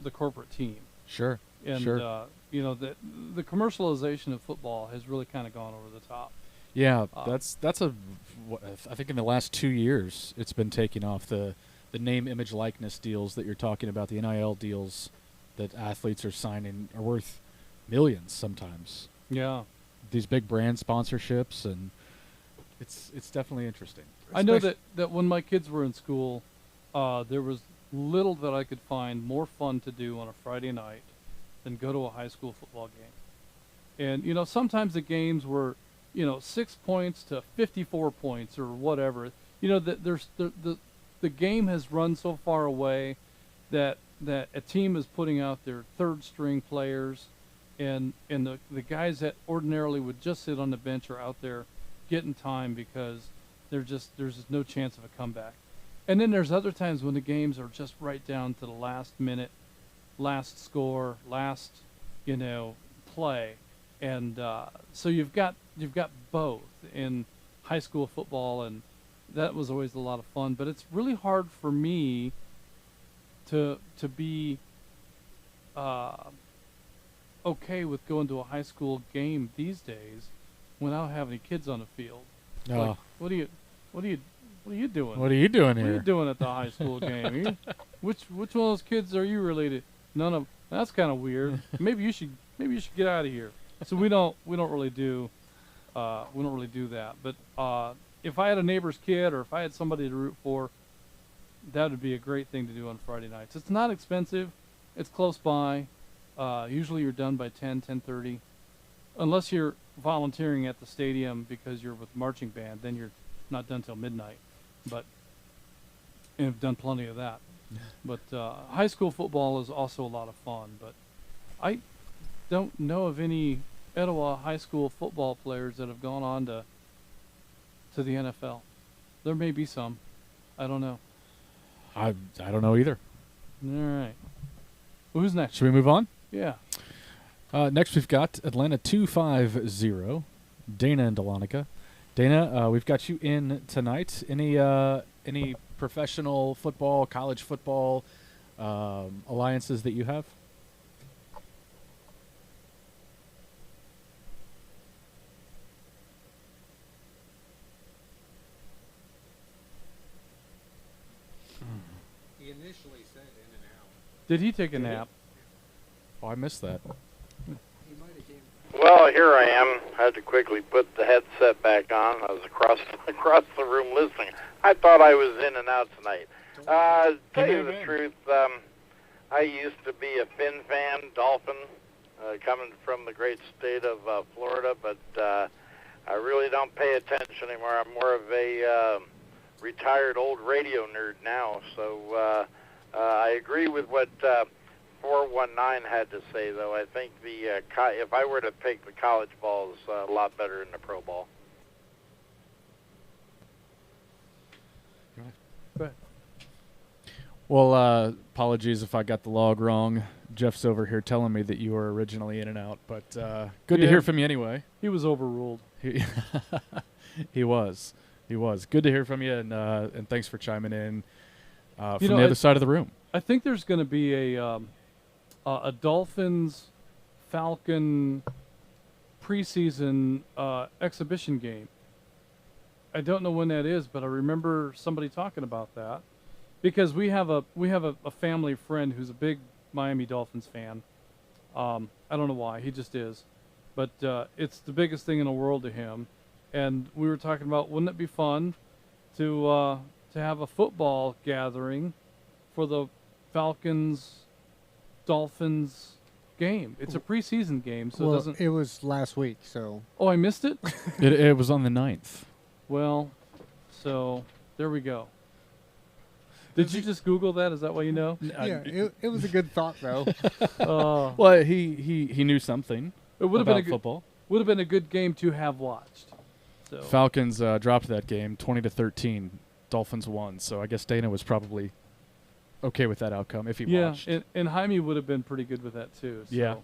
the corporate team. Sure. And sure. The commercialization of football has really kind of gone over the top. Yeah, that's I think in the last 2 years it's been taking off. The name, image, likeness deals that you're talking about, the NIL deals that athletes are signing are worth millions sometimes. Yeah. These big brand sponsorships, and it's definitely interesting. I know that when my kids were in school, there was little that I could find more fun to do on a Friday night than go to a high school football game. And, sometimes the games were, 6 points to 54 points or whatever. The game has run so far away that a team is putting out their third string players, and the guys that ordinarily would just sit on the bench are out there getting time because there's just no chance of a comeback. And then there's other times when the games are just right down to the last minute, last score, last play, and so you've got both in high school football, and that was always a lot of fun. But it's really hard for me to be okay with going to a high school game these days when I don't have any kids on the field. Oh. Like, what are you doing? What are you doing What here? are you doing at the high school game? Which one of those kids are you related? None of. That's kind of weird. Maybe you should get out of here. So we don't really do that. But if I had a neighbor's kid or if I had somebody to root for, that would be a great thing to do on Friday nights. It's not expensive. It's close by. Usually you're done by 10:30, unless you're volunteering at the stadium because you're with the marching band. Then you're not done till midnight. But and I've done plenty of that. But high school football is also a lot of fun. But I don't know of any Etowah high school football players that have gone on to the NFL. There may be some. I don't know. I don't know either. All right. Well, who's next? Should we move on? Yeah. Next we've got Atlanta 250, Dana and Dahlonega. Dana, we've got you in tonight. Any professional football, college football alliances that you have? He initially said in and out. Did he take a nap? Oh, I missed that. Well, here I am. I had to quickly put the headset back on. I was across the room listening. I thought I was in and out tonight. Tell you the truth, I used to be a Fin fan, Dolphin, coming from the great state of Florida, but I really don't pay attention anymore. I'm more of a retired old radio nerd now, so I agree with what 419 had to say, though. I think if I were to pick, the college ball is a lot better than the pro ball. Well, apologies if I got the log wrong. Jeff's over here telling me that you were originally in and out, but good to hear from you anyway. He was overruled. He was. Good to hear from you, and thanks for chiming in from the other side of the room. I think there's going to be a Dolphins Falcon preseason exhibition game. I don't know when that is, but I remember somebody talking about that because we have a family friend who's a big Miami Dolphins fan. I don't know why, he just is, but it's the biggest thing in the world to him. And we were talking about, wouldn't it be fun to to have a football gathering for the Falcons-Dolphins game. It's a preseason game, so it doesn't... it was last week, so... Oh, I missed it? It was on the 9th. Well, so there we go. Did you just Google that? Is that why you know? Yeah, it was a good thought, though. Well, he knew something about football. Would have been a good game to have watched. So. Falcons dropped that game 20-13. Dolphins won, so I guess Dana was probably okay with that outcome if he watched. Yeah, and Jaime would have been pretty good with that too. So.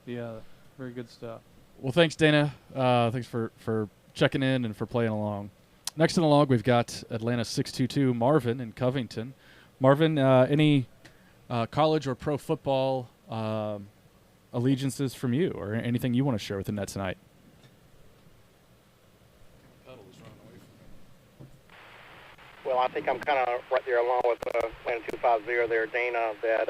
Yeah, very good stuff. Well, thanks, Dana. Thanks for checking in and for playing along. Next in the log, we've got Atlanta 622 Marvin in Covington. Marvin, any college or pro football allegiances from you, or anything you want to share with the net tonight? Well, I think I'm kind of right there along with Atlanta 250 there, Dana, that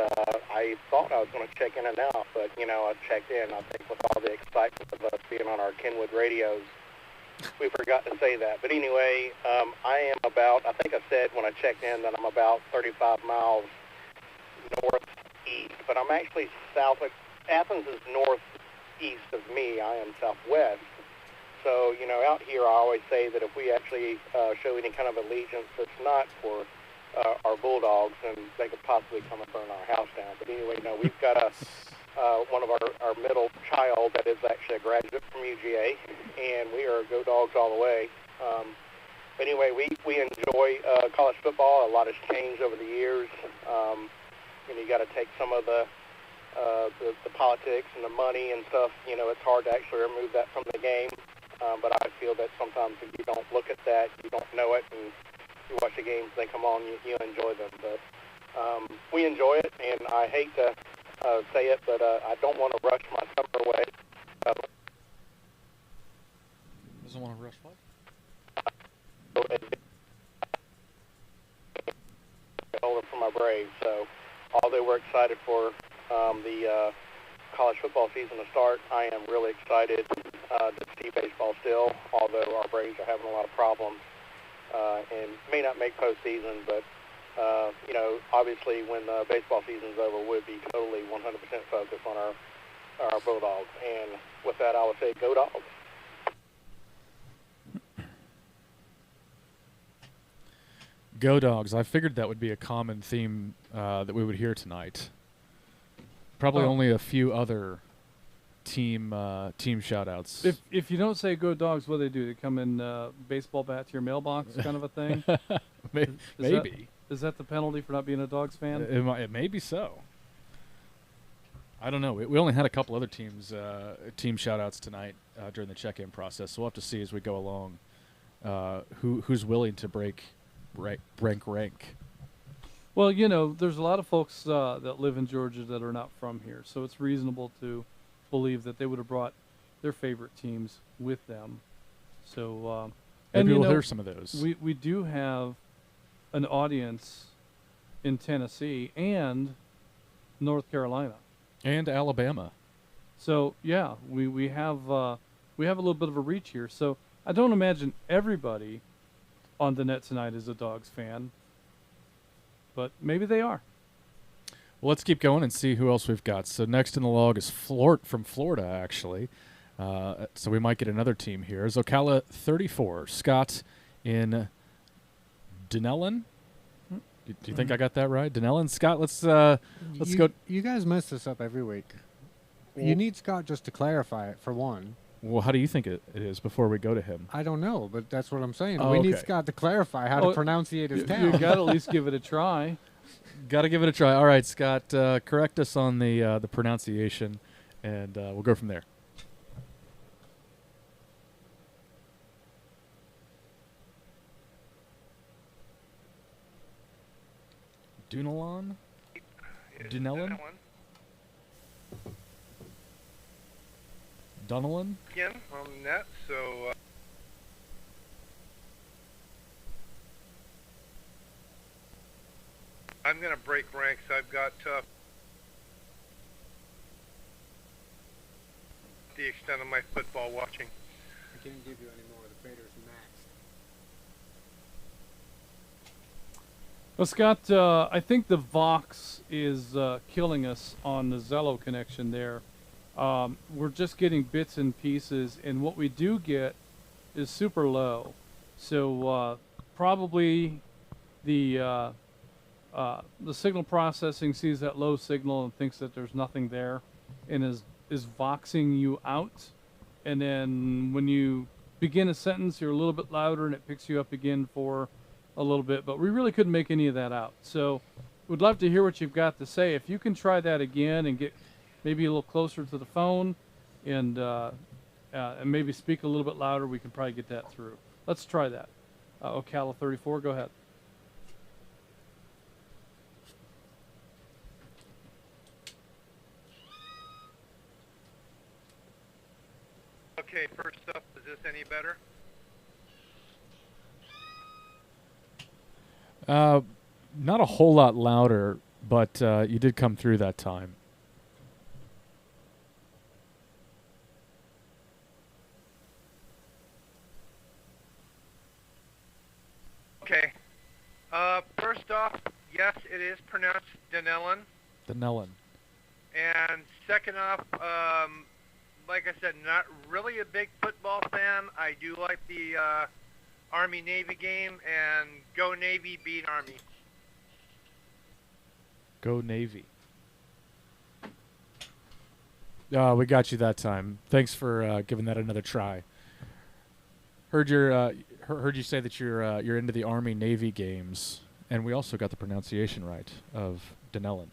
I thought I was going to check in and out, but, I checked in. I think with all the excitement of us being on our Kenwood radios, we forgot to say that. But anyway, I think I said when I checked in that I'm about 35 miles northeast, but I'm actually south. Athens is northeast of me. I am southwest. So, out here I always say that if we actually show any kind of allegiance that's not for our Bulldogs, then they could possibly come and burn our house down. But anyway, we've got one of our middle child that is actually a graduate from UGA, and we are Go Dogs all the way. But anyway, we enjoy college football. A lot has changed over the years. You got to take some of the politics and the money and stuff. It's hard to actually remove that from the game. But I feel that sometimes if you don't look at that, you don't know it, and you watch the games, they come on, you enjoy them. But we enjoy it, and I hate to say it, but I don't want to rush my summer away. Doesn't want to rush what? For my Braves, so although we're excited for the college football season to start, I am really excited to see baseball still, although our Braves are having a lot of problems and may not make postseason, but obviously when the baseball season's over, we'll be totally 100% focused on our Bulldogs. And with that, I would say go Dogs. Go Dogs. I figured that would be a common theme that we would hear tonight. Probably only a few other team shout-outs. If you don't say go Dogs, what do? They come in baseball bat to your mailbox kind of a thing? Maybe. Is that the penalty for not being a Dogs fan? It may be so. I don't know. We only had a couple other team shout-outs tonight during the check-in process, so we'll have to see as we go along who's willing to break rank. Well, there's a lot of folks that live in Georgia that are not from here, so it's reasonable to believe that they would have brought their favorite teams with them. So, maybe we'll hear some of those. We do have an audience in Tennessee and North Carolina and Alabama. So yeah, we have a little bit of a reach here. So I don't imagine everybody on the net tonight is a Dogs fan, but maybe they are. Well, let's keep going and see who else we've got. So next in the log is from Florida, actually. So we might get another team here. Is Ocala 34. Scott in Dunellen. Do you think I got that right? Dunellen? Scott, let's go. You guys mess this up every week. You need Scott just to clarify it, for one. Well, how do you think it is before we go to him? I don't know, but that's what I'm saying. Oh, we okay. need Scott to clarify how to pronunciate his town. You got to at least give it a try. Got to give it a try. All right, Scott, correct us on the pronunciation, and we'll go from there. Dunellen? Dunellen? Dunellen? Again on the net, so I'm going to break ranks. I've got the extent of my football watching. I can't give you any more. The Faders maxed. Well, Scott, I think the Vox is killing us on the Zello connection there. We're just getting bits and pieces, and what we do get is super low. So probably the signal processing sees that low signal and thinks that there's nothing there, and is voxing you out. And then when you begin a sentence, you're a little bit louder, and it picks you up again for a little bit. But we really couldn't make any of that out. So we'd love to hear what you've got to say. If you can try that again and get maybe a little closer to the phone and maybe speak a little bit louder, we can probably get that through. Let's try that. Ocala 34, go ahead. Okay, first up, is this any better? Not a whole lot louder, but you did come through that time. Okay. First off, yes, it is pronounced Denellen. Denellen. And second off, like I said, not really a big football fan. I do like the Army-Navy game, and go Navy, beat Army. Go Navy. We got you that time. Thanks for giving that another try. Heard you say that you're into the Army-Navy games, and we also got the pronunciation right of Denellen.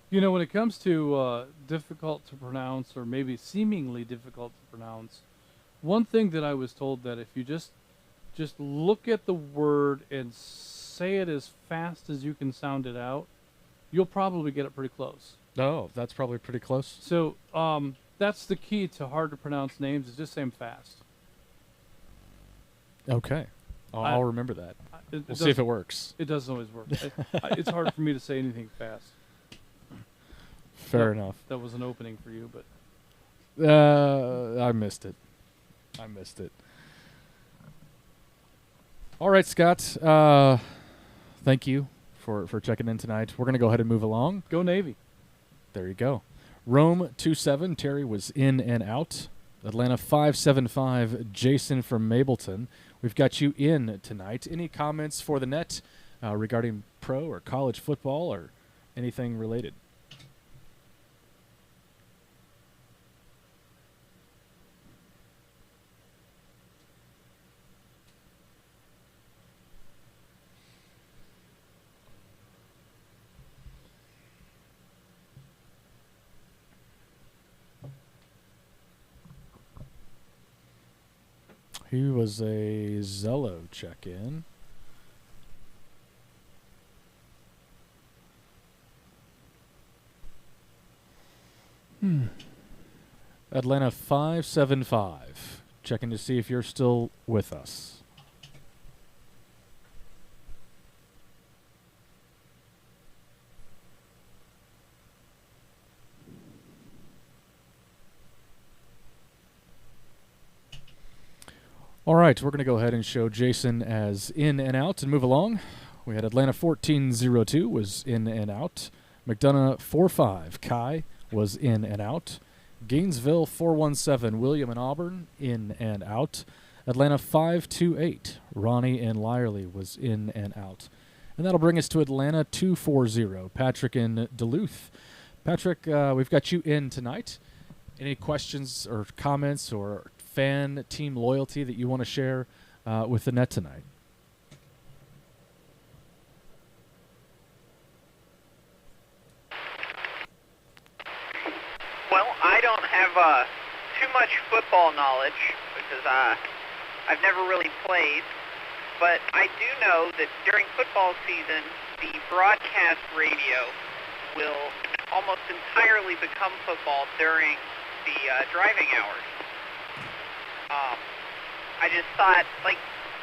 You know, when it comes to difficult to pronounce, or maybe seemingly difficult to pronounce, one thing that I was told that if you just look at the word and say it as fast as you can sound it out, you'll probably get it pretty close. Oh, that's probably pretty close. So that's the key to hard to pronounce names, is just say them fast. Okay. I'll remember that. We'll see if it works. It doesn't always work. It's hard for me to say anything fast. Fair enough. That was an opening for you, but I missed it. All right, Scott. Thank you for checking in tonight. We're going to go ahead and move along. Go Navy. There you go. Rome 27, Terry was in and out. Atlanta 575, Jason from Mableton. We've got you in tonight. Any comments for the net regarding pro or college football or anything related? He was a Zello check-in. Atlanta 575. Checking to see if you're still with us. All right, we're going to go ahead and show Jason as in and out and move along. We had Atlanta 1402 was in and out. McDonough 45, Kai was in and out. Gainesville 417, William and Auburn in and out. Atlanta 528, Ronnie and Lyerly was in and out. And that'll bring us to Atlanta 240, Patrick in Duluth. Patrick, we've got you in tonight. Any questions or comments or fan team loyalty that you want to share with the net tonight? Well, I don't have too much football knowledge because I've never really played, but I do know that during football season, the broadcast radio will almost entirely become football during the driving hours. I just thought, like,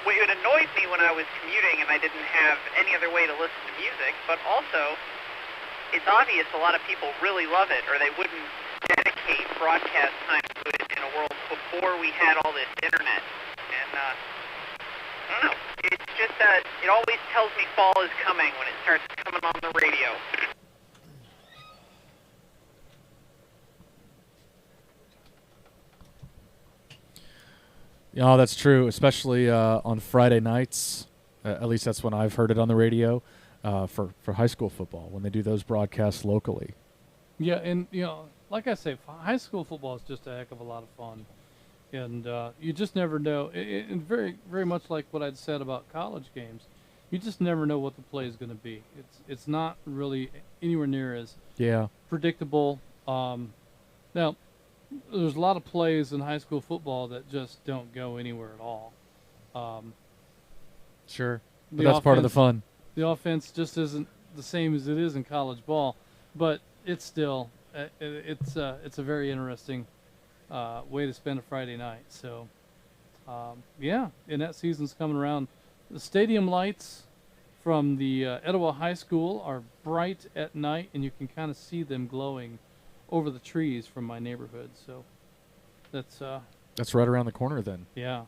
it annoyed me when I was commuting and I didn't have any other way to listen to music, but also, it's obvious a lot of people really love it, or they wouldn't dedicate broadcast time to it in a world before we had all this internet. And, I don't know, it's just it always tells me fall is coming when it starts coming on the radio. Yeah, that's true, especially on Friday nights. At least that's when I've heard it on the radio for high school football when they do those broadcasts locally. Yeah, and like I say, high school football is just a heck of a lot of fun, and you just never know. And very, very much like what I'd said about college games, you just never know what the play is going to be. It's not really anywhere near as predictable. Now, there's a lot of plays in high school football that just don't go anywhere at all. Sure, but that's part of the fun. The offense just isn't the same as it is in college ball, but it's still it's a very interesting way to spend a Friday night. So and that season's coming around. The stadium lights from the Etowah High School are bright at night, and you can kind of see them glowing over the trees from my neighborhood. So that's right around the corner then. Yeah.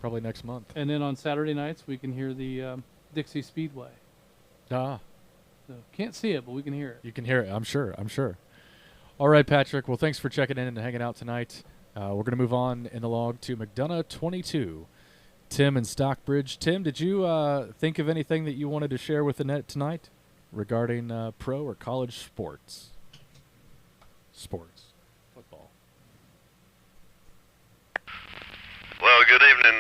Probably next month. And then on Saturday nights we can hear the Dixie Speedway. So can't see it, but we can hear it. You can hear it, I'm sure. All right, Patrick. Well, thanks for checking in and hanging out tonight. We're going to move on in the log to McDonough 22. Tim in Stockbridge. Tim, did you think of anything that you wanted to share with the net tonight regarding pro or college sports? Football. Well, good evening,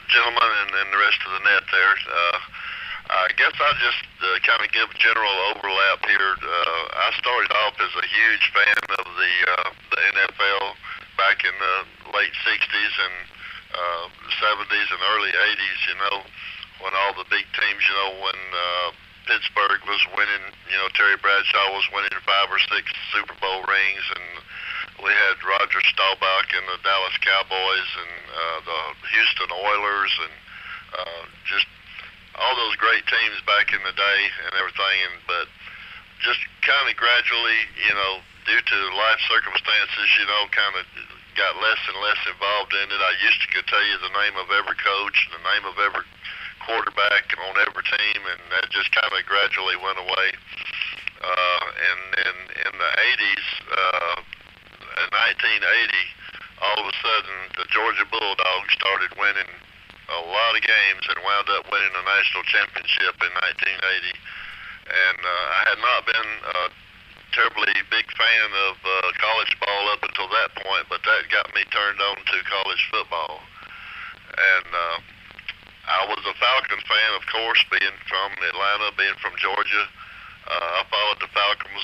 gentlemen, and the rest of the net there. I guess I'll just kind of give a general overlap here. I started off as a huge fan of the NFL back in the late 60s and 70s and early 80s, when all the big teams, when Pittsburgh was winning, Terry Bradshaw was winning 5 or 6 Super Bowl rings, and we had Roger Staubach and the Dallas Cowboys and the Houston Oilers and just all those great teams back in the day and everything. But just kind of gradually, due to life circumstances, kind of got less and less involved in it. I used to could tell you the name of every coach and the name of every quarterback on every team, and that just kind of gradually went away. And then in the 80s, in 1980, all of a sudden the Georgia Bulldogs started winning a lot of games and wound up winning a national championship in 1980. And I had not been a terribly big fan of college ball up until that point, but that got me turned on to college football. And I was a Falcon fan, of course, being from Atlanta, being from Georgia. I followed the Falcons.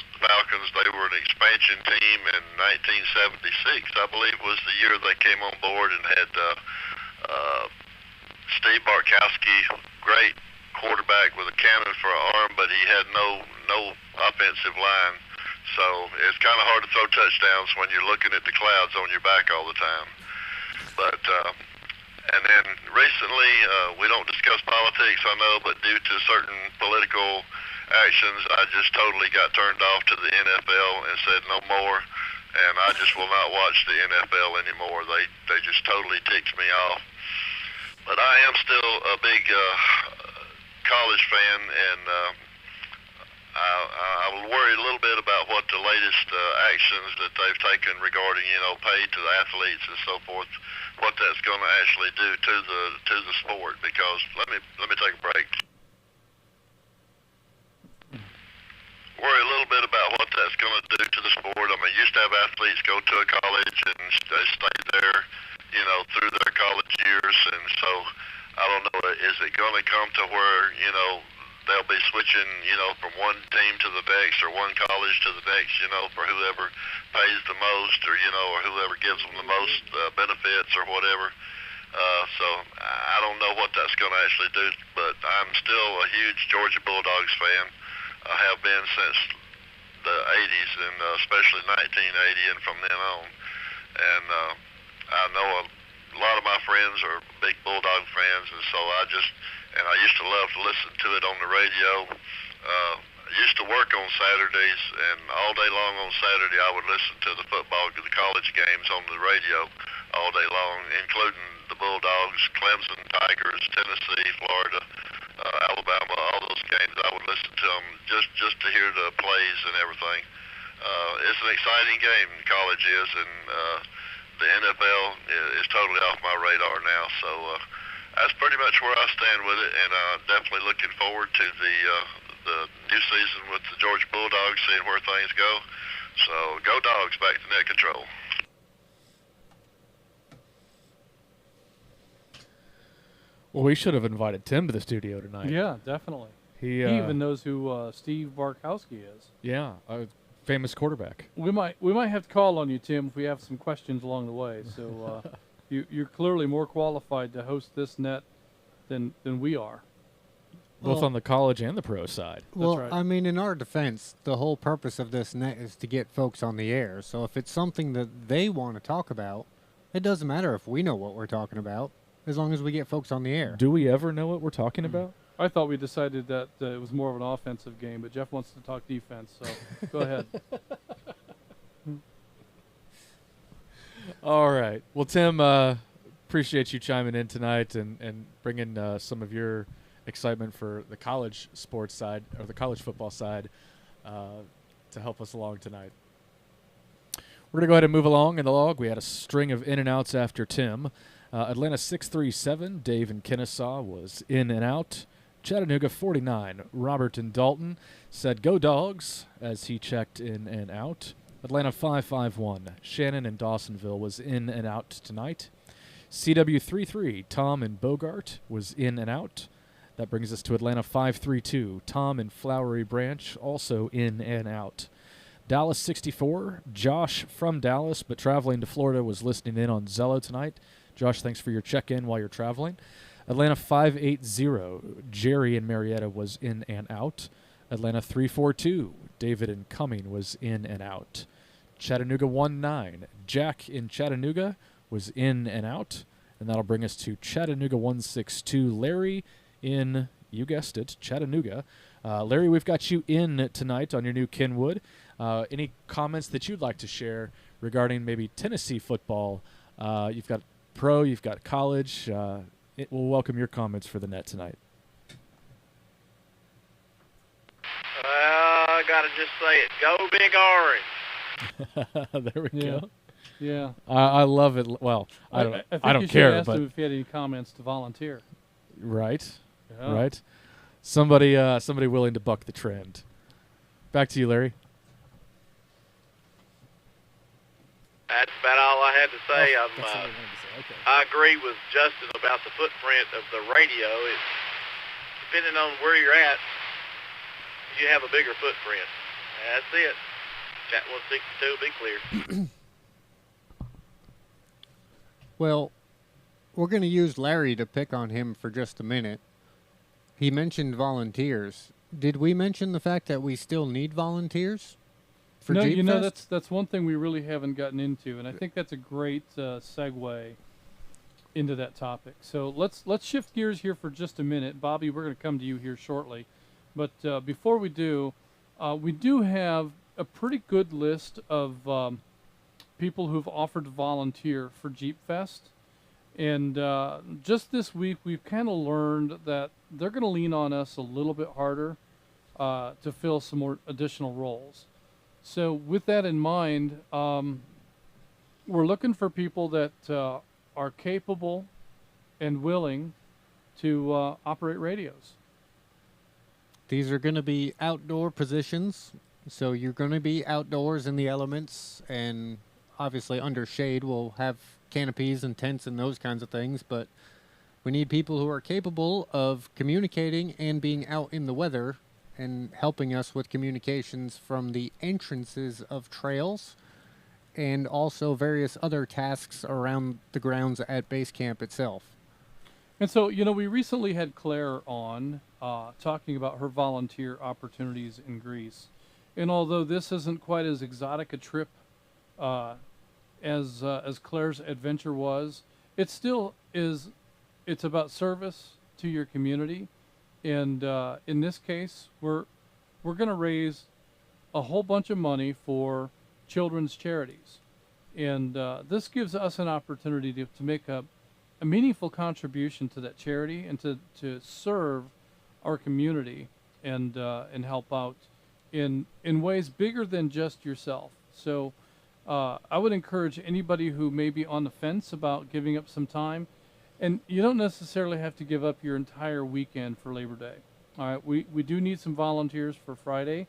They were an expansion team in 1976, I believe, was the year they came on board and had Steve Bartkowski, great quarterback with a cannon for an arm, but he had no offensive line. So it's kind of hard to throw touchdowns when you're looking at the clouds on your back all the time. But and then recently, we don't discuss politics, I know, but due to certain political actions, I just totally got turned off to the NFL and said no more. And I just will not watch the NFL anymore. They just totally ticked me off. But I am still a big college fan, and I worry a little bit about what the latest actions that they've taken regarding, pay to the athletes and so forth, what that's going to actually do to the sport. Because let me take a break. Worry a little bit about what that's going to do to the sport. I mean, used to have athletes go to a college and they stay there, through their college years, and so I don't know, is it going to come to where, they'll be switching, from one team to the next or one college to the next, for whoever pays the most or whoever gives them the most benefits or whatever. So I don't know what that's going to actually do, but I'm still a huge Georgia Bulldogs fan. I have been since the 80s, and especially 1980 and from then on. And I know a lot of my friends are big Bulldog fans, and so I used to love to listen to it on the radio. I used to work on Saturdays, and all day long on Saturday I would listen to the college games on the radio all day long, including the Bulldogs, Clemson, Tigers, Tennessee, Florida, Alabama, all those games. I would listen to them just to hear the plays and everything. It's an exciting game, college is, and the NFL is totally off my radar now. So that's pretty much where I stand with it, and definitely looking forward to the new season with the Georgia Bulldogs, seeing where things go. So go Dogs, back to net control. Well, we should have invited Tim to the studio tonight. Yeah, definitely. He even knows who Steve Barkowski is. Yeah, a famous quarterback. We might have to call on you, Tim, if we have some questions along the way. So you're clearly more qualified to host this net than we are. Both on the college and the pro side. Well, That's right. I mean, in our defense, the whole purpose of this net is to get folks on the air. So if it's something that they want to talk about, it doesn't matter if we know what we're talking about, as long as we get folks on the air. Do we ever know what we're talking about? I thought we decided that it was more of an offensive game, but Jeff wants to talk defense, so go ahead. All right. Well, Tim, appreciate you chiming in tonight and bringing some of your excitement for the college sports side, or the college football side, to help us along tonight. We're going to go ahead and move along in the log. We had a string of in and outs after Tim. Atlanta 637, Dave in Kennesaw was in and out. Chattanooga 49, Robert in Dalton said go Dogs as he checked in and out. Atlanta 551, Shannon in Dawsonville was in and out tonight. CW33, Tom in Bogart was in and out. That brings us to Atlanta 532, Tom in Flowery Branch also in and out. Dallas 64, Josh from Dallas but traveling to Florida was listening in on Zello tonight. Josh, thanks for your check-in while you're traveling. Atlanta 580, Jerry in Marietta was in and out. Atlanta 342, David in Cumming was in and out. Chattanooga 19, Jack in Chattanooga was in and out. And that'll bring us to Chattanooga 162, Larry in, you guessed it, Chattanooga. Larry, we've got you in tonight on your new Kenwood. Any comments that you'd like to share regarding maybe Tennessee football? You've got pro, you've got college. We'll welcome your comments for the net tonight. Well, I got to just say it. Go Big Orange. There we go. Yeah. I love it. Well, I don't you care, should ask but him if he had any comments to volunteer. Right. Yeah. Right. Somebody willing to buck the trend. Back to you, Larry. That's about all I had to say. That's all I wanted to say. Okay. I agree with Justin about the footprint of the radio. Depending on where you're at, you have a bigger footprint. That's it. Chat 162, be clear. Well, we're going to use Larry to pick on him for just a minute. He mentioned volunteers. Did we mention the fact that we still need volunteers for No, Jeep you know, Fest? that's one thing we really haven't gotten into, and I think that's a great segue into that topic. So let's shift gears here for just a minute. Bobby, we're going to come to you here shortly. But before we do have a pretty good list of people who've offered to volunteer for Jeep Fest. And just this week, we've kind of learned that they're going to lean on us a little bit harder to fill some more additional roles. So with that in mind, we're looking for people that are capable and willing to operate radios. These are going to be outdoor positions, so you're going to be outdoors in the elements, and obviously under shade we'll have canopies and tents and those kinds of things, but we need people who are capable of communicating and being out in the weather and helping us with communications from the entrances of trails and also various other tasks around the grounds at base camp itself. And so, you know, we recently had Claire on talking about her volunteer opportunities in Greece. And although this isn't quite as exotic a trip as Claire's adventure was, it still is. It's about service to your community, and in this case, we're going to raise a whole bunch of money for children's charities, and this gives us an opportunity to make a meaningful contribution to that charity and to serve our community and help out in ways bigger than just yourself. So I would encourage anybody who may be on the fence about giving up some time, and you don't necessarily have to give up your entire weekend for Labor Day. All right, we do need some volunteers for Friday,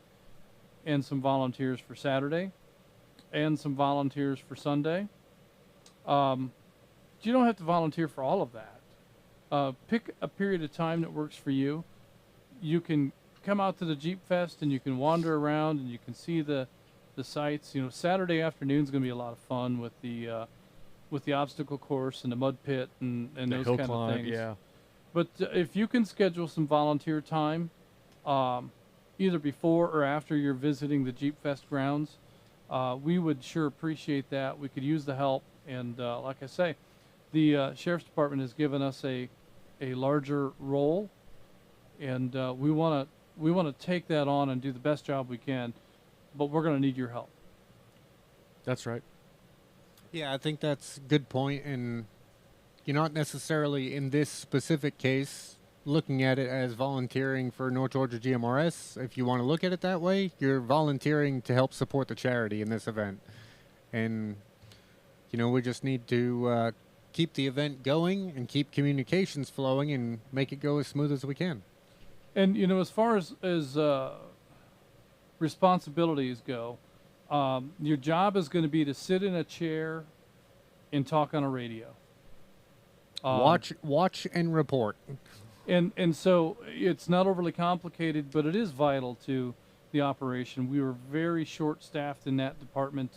and some volunteers for Saturday, and some volunteers for Sunday. You don't have to volunteer for all of that. Pick a period of time that works for you. You can come out to the Jeep Fest and you can wander around and you can see the sights. You know, Saturday afternoon is going to be a lot of fun with the obstacle course and the mud pit and those kind of things. Yeah. But if you can schedule some volunteer time, either before or after you're visiting the Jeep Fest grounds, we would sure appreciate that. We could use the help. And like I say, the Sheriff's Department has given us a larger role, and we want to take that on and do the best job we can. But we're going to need your help. That's right. Yeah, I think that's a good point, and you're not necessarily in this specific case looking at it as volunteering for North Georgia GMRS. If you want to look at it that way, you're volunteering to help support the charity in this event. And, you know, we just need to keep the event going and keep communications flowing and make it go as smooth as we can. And, you know, as far as responsibilities go, your job is going to be to sit in a chair and talk on a radio. Watch and report. And so it's not overly complicated, but it is vital to the operation. We were very short-staffed in that department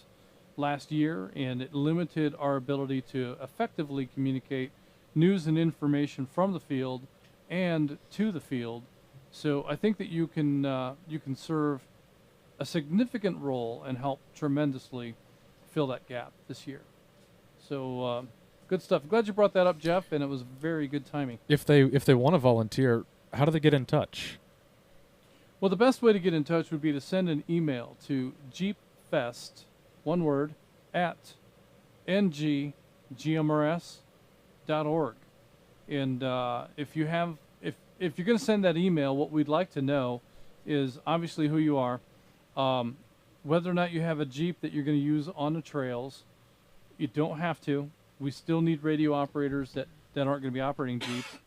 last year, and it limited our ability to effectively communicate news and information from the field and to the field. So I think that you can serve a significant role and help tremendously fill that gap this year. So good stuff. Glad you brought that up, Jeff, and it was very good timing. If they want to volunteer, how do they get in touch? Well, the best way to get in touch would be to send an email to jeepfest, one word, at NGGMRS.org. And if you're going to send that email, what we'd like to know is obviously who you are, whether or not you have a Jeep that you're going to use on the trails. You don't have to. We still need radio operators that aren't going to be operating Jeeps.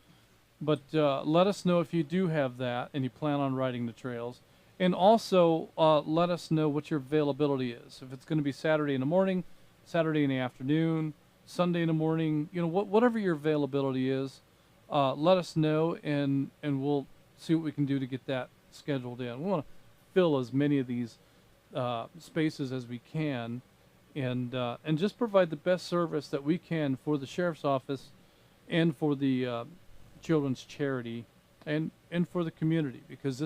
But let us know if you do have that and you plan on riding the trails. And also let us know what your availability is. If it's going to be Saturday in the morning, Saturday in the afternoon, Sunday in the morning, you know, whatever your availability is, let us know, and we'll see what we can do to get that scheduled in. We want to fill as many of these spaces as we can, and just provide the best service that we can for the Sheriff's Office and for the children's charity and for the community, because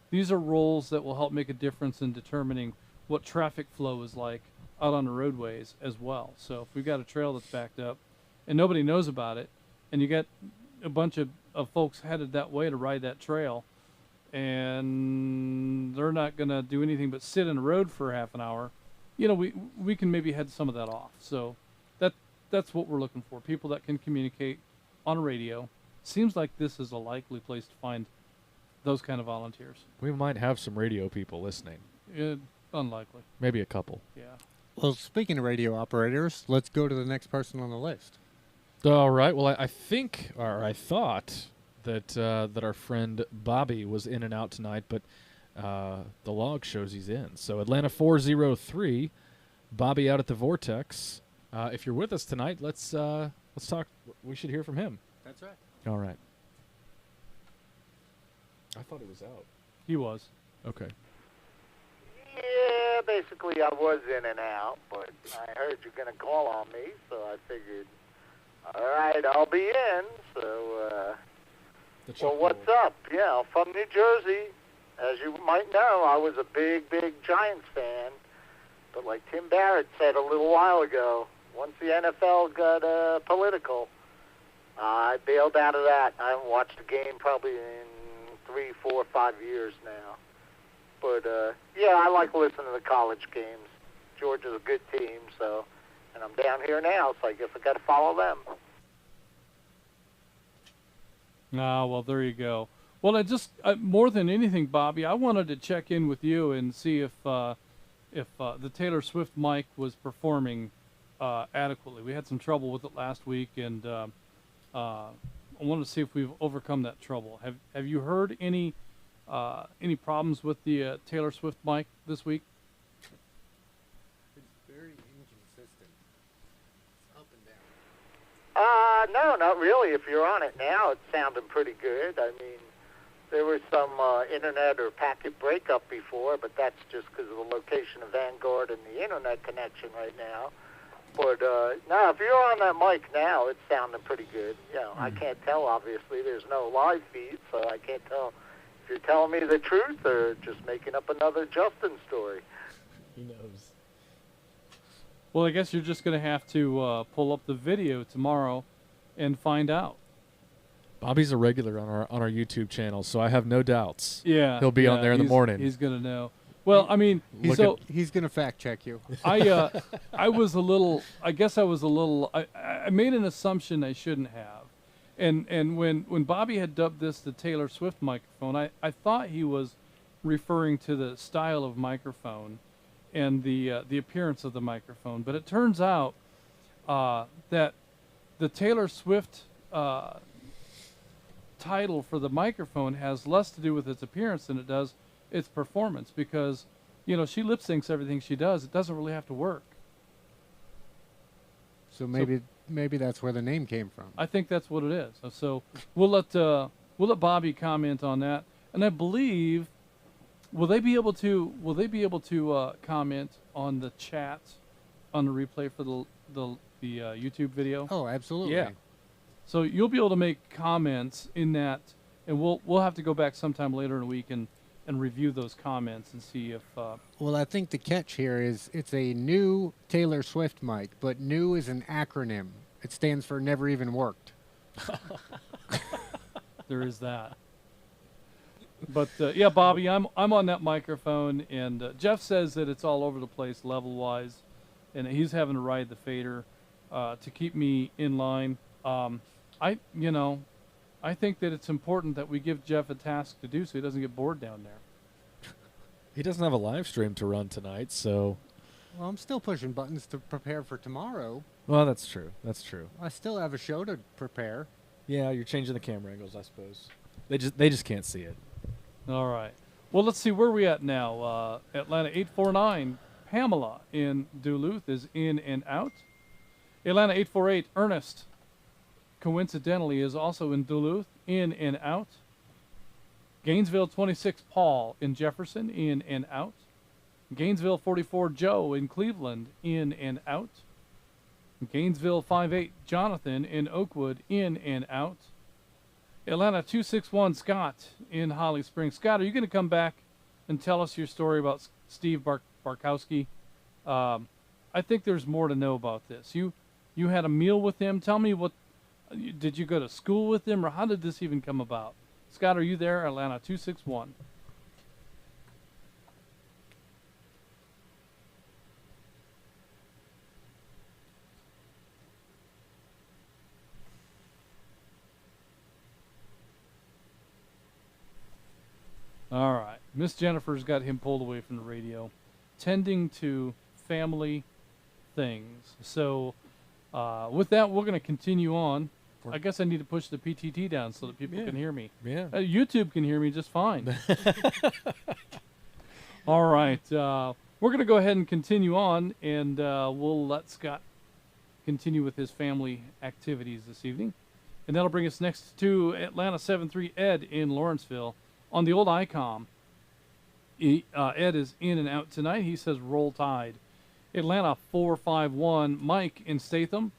these are roles that will help make a difference in determining what traffic flow is like out on the roadways as well. So if we've got a trail that's backed up and nobody knows about it, and you got a bunch of folks headed that way to ride that trail, and they're not going to do anything but sit in the road for half an hour, you know, we can maybe head some of that off. So that's what we're looking for, people that can communicate on radio. Seems like this is a likely place to find those kind of volunteers. We might have some radio people listening. Unlikely. Maybe a couple. Yeah. Well, speaking of radio operators, let's go to the next person on the list. All right. Well, I think, or I thought that our friend Bobby was in and out tonight, but the log shows he's in. So Atlanta 403, Bobby out at the Vortex. If you're with us tonight, let's talk. We should hear from him. That's right. All right. I thought he was out. He was. Okay. Yeah, basically I was in and out, but I heard you're going to call on me, so I figured, all right, I'll be in. So, well, what's up? Yeah, I'm from New Jersey. As you might know, I was a big Giants fan. But like Tim Barrett said a little while ago, once the NFL got political, I bailed out of that. I haven't watched a game probably in 3, 4, 5 years now. But, yeah, I like listening to the college games. Georgia's a good team, so, and I'm down here now, so I guess I got to follow them. Ah, well, there you go. Well, I just more than anything, Bobby, I wanted to check in with you and see if the Taylor Swift mic was performing adequately. We had some trouble with it last week, and I wanted to see if we've overcome that trouble. Have you heard any problems with the Taylor Swift mic this week? It's very inconsistent. It's up and down. No, not really. If you're on it now, it's sounding pretty good. I mean, there was some internet or packet breakup before, but that's just because of the location of Vanguard and the internet connection right now. But no, if you're on that mic now, it's sounding pretty good. You know, I can't tell, obviously. There's no live feed, so I can't tell if you're telling me the truth or just making up another Justin story. He knows. Well, I guess you're just going to have to pull up the video tomorrow and find out. Bobby's a regular on our YouTube channel, so I have no doubts. Yeah, he'll be on there in the morning. He's going to know. Well, I mean, he's going to fact check you. I was a little. I guess I was a little. I made an assumption I shouldn't have, and when Bobby had dubbed this the Taylor Swift microphone, I thought he was referring to the style of microphone and the appearance of the microphone. But it turns out that the Taylor Swift title for the microphone has less to do with its appearance than it does its performance, because she lip syncs everything she does. It doesn't really have to work. So maybe that's where the name came from. I think that's what it is. So we'll let Bobby comment on that, and I believe will they be able to comment on the chat on the replay for the YouTube video? Oh, absolutely. Yeah. So you'll be able to make comments in that, and we'll have to go back sometime later in the week and review those comments and see if. Well, I think the catch here is it's a new Taylor Swift mic, but new is an acronym. It stands for never even worked. There is that. But yeah, Bobby, I'm on that microphone, and Jeff says that it's all over the place level wise, and he's having to ride the fader to keep me in line. I think that it's important that we give Jeff a task to do so he doesn't get bored down there. He doesn't have a live stream to run tonight, so. Well, I'm still pushing buttons to prepare for tomorrow. Well, that's true. That's true. I still have a show to prepare. Yeah, you're changing the camera angles, I suppose. They just can't see it. All right. Well, let's see where we at now. Atlanta 849 Pamela in Duluth is in and out. Atlanta 848 Ernest, coincidentally, is also in Duluth, in and out. Gainesville 26 Paul in Jefferson, in and out. Gainesville 44 Joe in Cleveland, in and out. Gainesville 58 Jonathan in Oakwood, in and out. Atlanta 261 Scott in Holly Springs. Scott, are you going to come back and tell us your story about Steve Barkowski? I think there's more to know about this. You had a meal with him. Tell me did you go to school with him, or how did this even come about? Scott, are you there? Atlanta 261. All right. Miss Jennifer's got him pulled away from the radio, tending to family things. So with that, we're going to continue on. I guess I need to push the PTT down so that people can hear me. Yeah. YouTube can hear me just fine. All right. We're going to go ahead and continue on, and we'll let Scott continue with his family activities this evening. And that'll bring us next to Atlanta 73 Ed in Lawrenceville on the old ICOM. Ed is in and out tonight. He says roll tide. Atlanta 451 Mike in Statham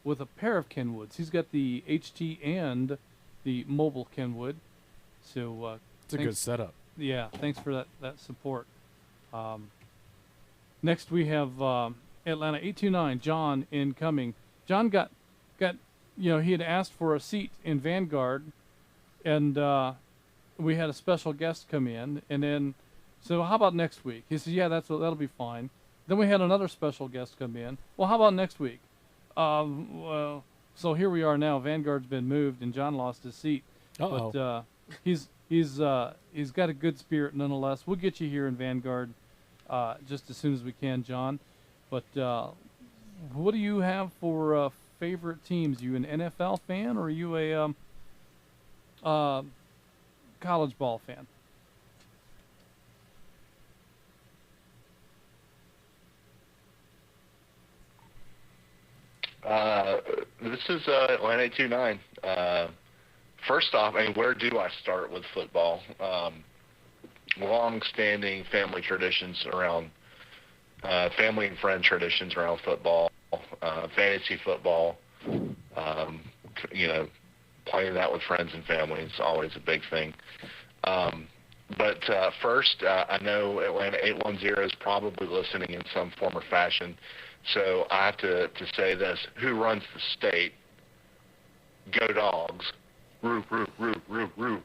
with a pair of Kenwoods. He's got the HT and the mobile Kenwood. So it's a good setup. Yeah, thanks for that support. Next we have Atlanta 829 John incoming. John got he had asked for a seat in Vanguard, and we had a special guest come in, and then so how about next week? He says, yeah, that'll be fine. Then we had another special guest come in. Well, how about next week? Well, so here we are now. Vanguard's been moved, and John lost his seat. Uh-oh. But he's got a good spirit nonetheless. We'll get you here in Vanguard just as soon as we can, John. But what do you have for favorite teams? You an NFL fan, or are you a college ball fan? This is Atlanta 829. First off, I mean, where do I start with football? Long-standing family traditions around, family and friend traditions around football, fantasy football, playing that with friends and family is always a big thing. But first, I know Atlanta 810 is probably listening in some form or fashion, so I have to say this. Who runs the state? Go Dogs. Roo, roo, roo, roo, roo.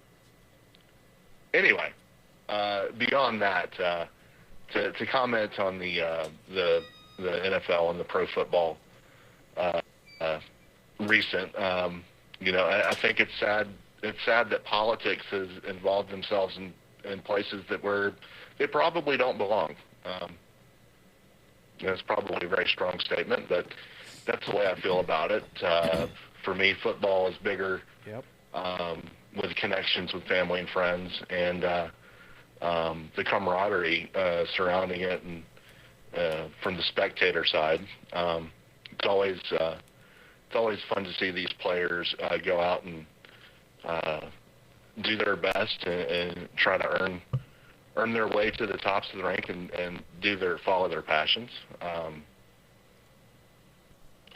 Anyway, beyond that, to comment on the NFL and the pro football recent, I think it's sad. It's sad that politics has involved themselves in places where they probably don't belong. That's probably a very strong statement, but that's the way I feel about it. For me, football is bigger. Yep. With connections with family and friends, and the camaraderie surrounding it, and from the spectator side, it's always fun to see these players go out and do their best and try to earn their way to the tops of the rank and follow their passions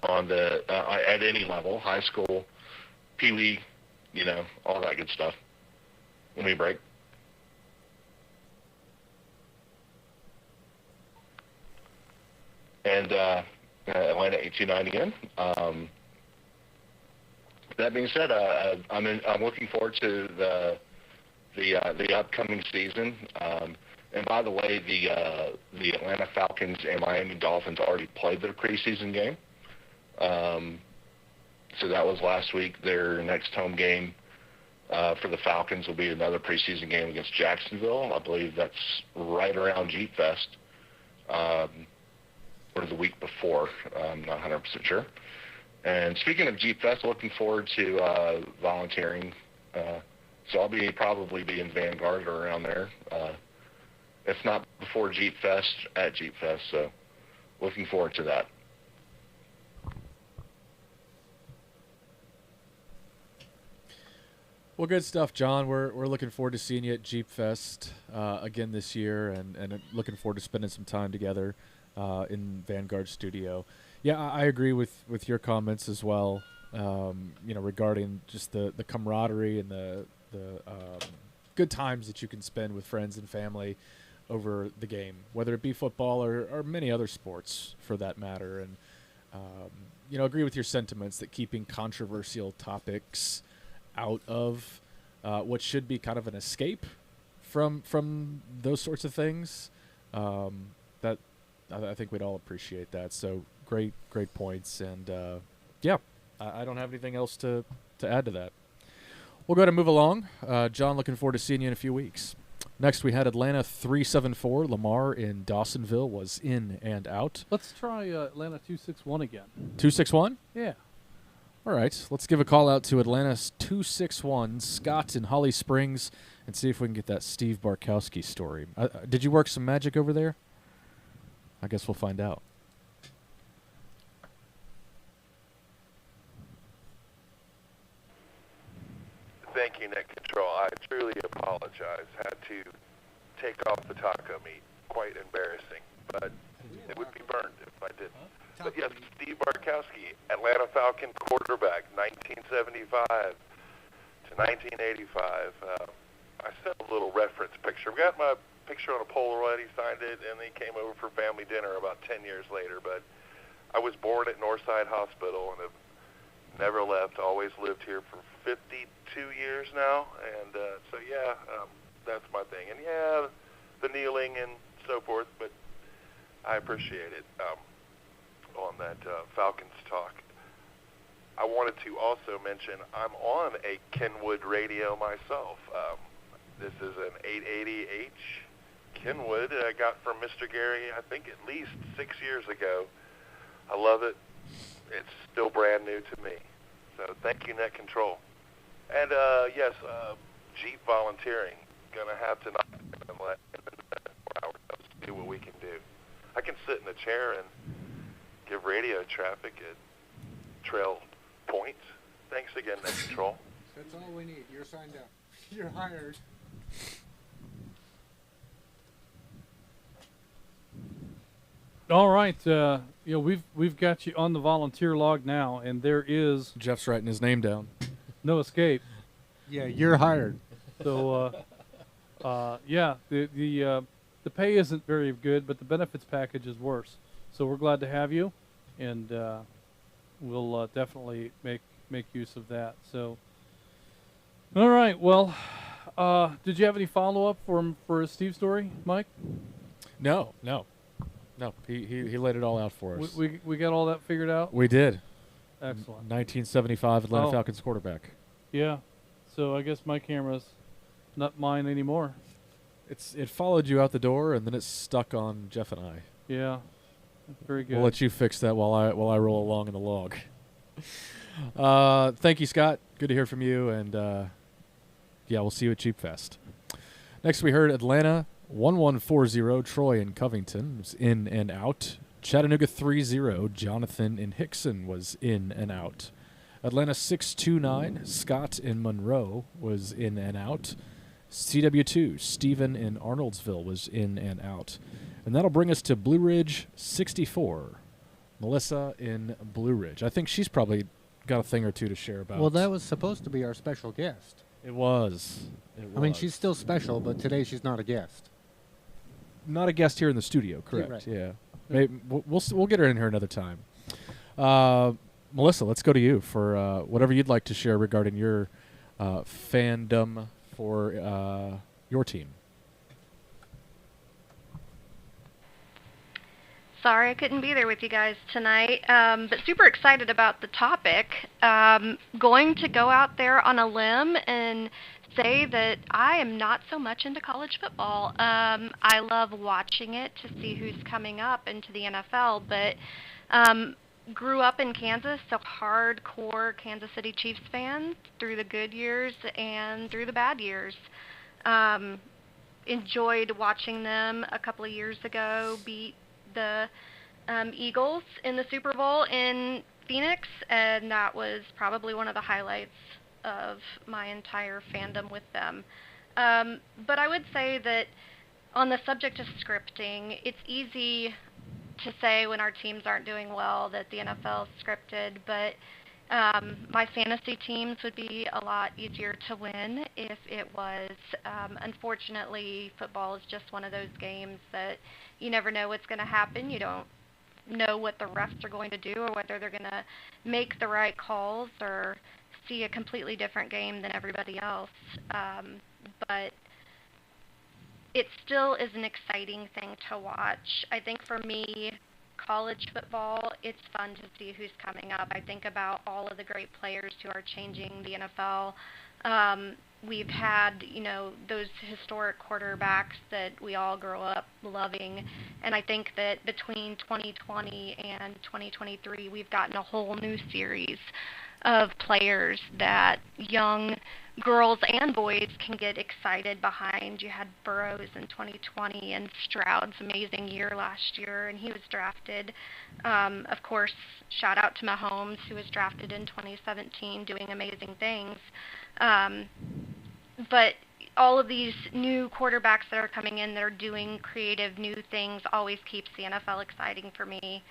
at any level, high school, pee-wee, all that good stuff. Let me break. And Atlanta 829 again. That being said, I'm looking forward to the upcoming season. And by the way, the Atlanta Falcons and Miami Dolphins already played their preseason game. So that was last week. Their next home game for the Falcons will be another preseason game against Jacksonville. I believe that's right around Jeep Fest, or the week before. I'm not 100% sure. And speaking of Jeep Fest, looking forward to volunteering. So I'll probably be in Vanguard or around there. If not before Jeep Fest, at Jeep Fest. So looking forward to that. Well, good stuff, John. We're looking forward to seeing you at Jeep Fest again this year, and looking forward to spending some time together in Vanguard Studio. Yeah, I agree with your comments as well. Regarding just the camaraderie and the good times that you can spend with friends and family over the game, whether it be football or many other sports for that matter. And agree with your sentiments that keeping controversial topics out of what should be kind of an escape from those sorts of things. That I think we'd all appreciate that. So great points, and I don't have anything else to add to that. We'll go to move along. John, looking forward to seeing you in a few weeks. Next, we had Atlanta 374. Lamar in Dawsonville was in and out. Let's try Atlanta 261 again. 261? Yeah. All right, let's give a call out to Atlanta's 261, Scott in Holly Springs, and see if we can get that Steve Barkowski story. Did you work some magic over there? I guess we'll find out. Thank you, Net Control. I truly apologize. Had to take off the taco meat. Quite embarrassing, but it would be burned if I didn't. But yes, Steve Barkowski, Atlanta Falcon quarterback, 1975 to 1985. I sent a little reference picture. We got my picture on a Polaroid. He signed it, and he came over for family dinner about 10 years later. But I was born at Northside Hospital and have never left. Always lived here for 52 years now. And that's my thing. And the kneeling and so forth, but I appreciate it. On that Falcons talk. I wanted to also mention I'm on a Kenwood radio myself. This is an 880H Kenwood I got from Mr. Gary, I think at least 6 years ago. I love it. It's still brand new to me. So thank you, Net Control. And yes, Jeep volunteering. Gonna have to knock and let 4 hours see what we can do. I can sit in a chair and give radio traffic at trail points. Thanks again, Net Control. That's all we need. You're signed up. You're hired. All right, we've got you on the volunteer log now, and there is Jeff's writing his name down. No escape. Yeah, you're hired. So, yeah, the pay isn't very good, but the benefits package is worse. So we're glad to have you, and we'll definitely make use of that. So, all right. Well, did you have any follow up for Steve's story, Mike? No. He laid it all out for us. We got all that figured out. We did. Excellent. 1975 Atlanta Falcons quarterback. Yeah. So I guess my camera's not mine anymore. It followed you out the door, and then it stuck on Jeff and I. Yeah. Very good. We'll let you fix that while I roll along in the log. Thank you, Scott. Good to hear from you, and yeah, we'll see you at Cheap Fest. Next, we heard Atlanta 1140 Troy and Covington was in and out. Chattanooga 30 Jonathan and Hickson was in and out. Atlanta 629 Scott in Monroe was in and out. CW2 Stephen in Arnoldsville was in and out. And that'll bring us to Blue Ridge 64. Melissa in Blue Ridge. I think she's probably got a thing or two to share about. Well, that was supposed to be our special guest. It was. I mean, she's still special, but today she's not a guest. Not a guest here in the studio, correct? Right. Yeah. Maybe we'll get her in here another time. Melissa, let's go to you for whatever you'd like to share regarding your fandom for your team. Sorry I couldn't be there with you guys tonight, but super excited about the topic. Going to go out there on a limb and say that I am not so much into college football. I love watching it to see who's coming up into the NFL, but grew up in Kansas, so hardcore Kansas City Chiefs fan through the good years and through the bad years. Enjoyed watching them a couple of years ago beat the Eagles in the Super Bowl in Phoenix, and that was probably one of the highlights of my entire fandom with them. But I would say that on the subject of scripting, it's easy to say when our teams aren't doing well that the NFL is scripted, but my fantasy teams would be a lot easier to win if it was. Unfortunately, football is just one of those games that you never know what's going to happen. You don't know what the refs are going to do or whether they're going to make the right calls or see a completely different game than everybody else. But it still is an exciting thing to watch. I think for me, college football, it's fun to see who's coming up. I think about all of the great players who are changing the NFL. We've had, those historic quarterbacks that we all grow up loving, and I think that between 2020 and 2023, we've gotten a whole new series of players that young girls and boys can get excited behind. You had Burrows in 2020 and Stroud's amazing year last year, and he was drafted. Of course, shout out to Mahomes, who was drafted in 2017, doing amazing things. But all of these new quarterbacks that are coming in that are doing creative new things always keeps the NFL exciting for me.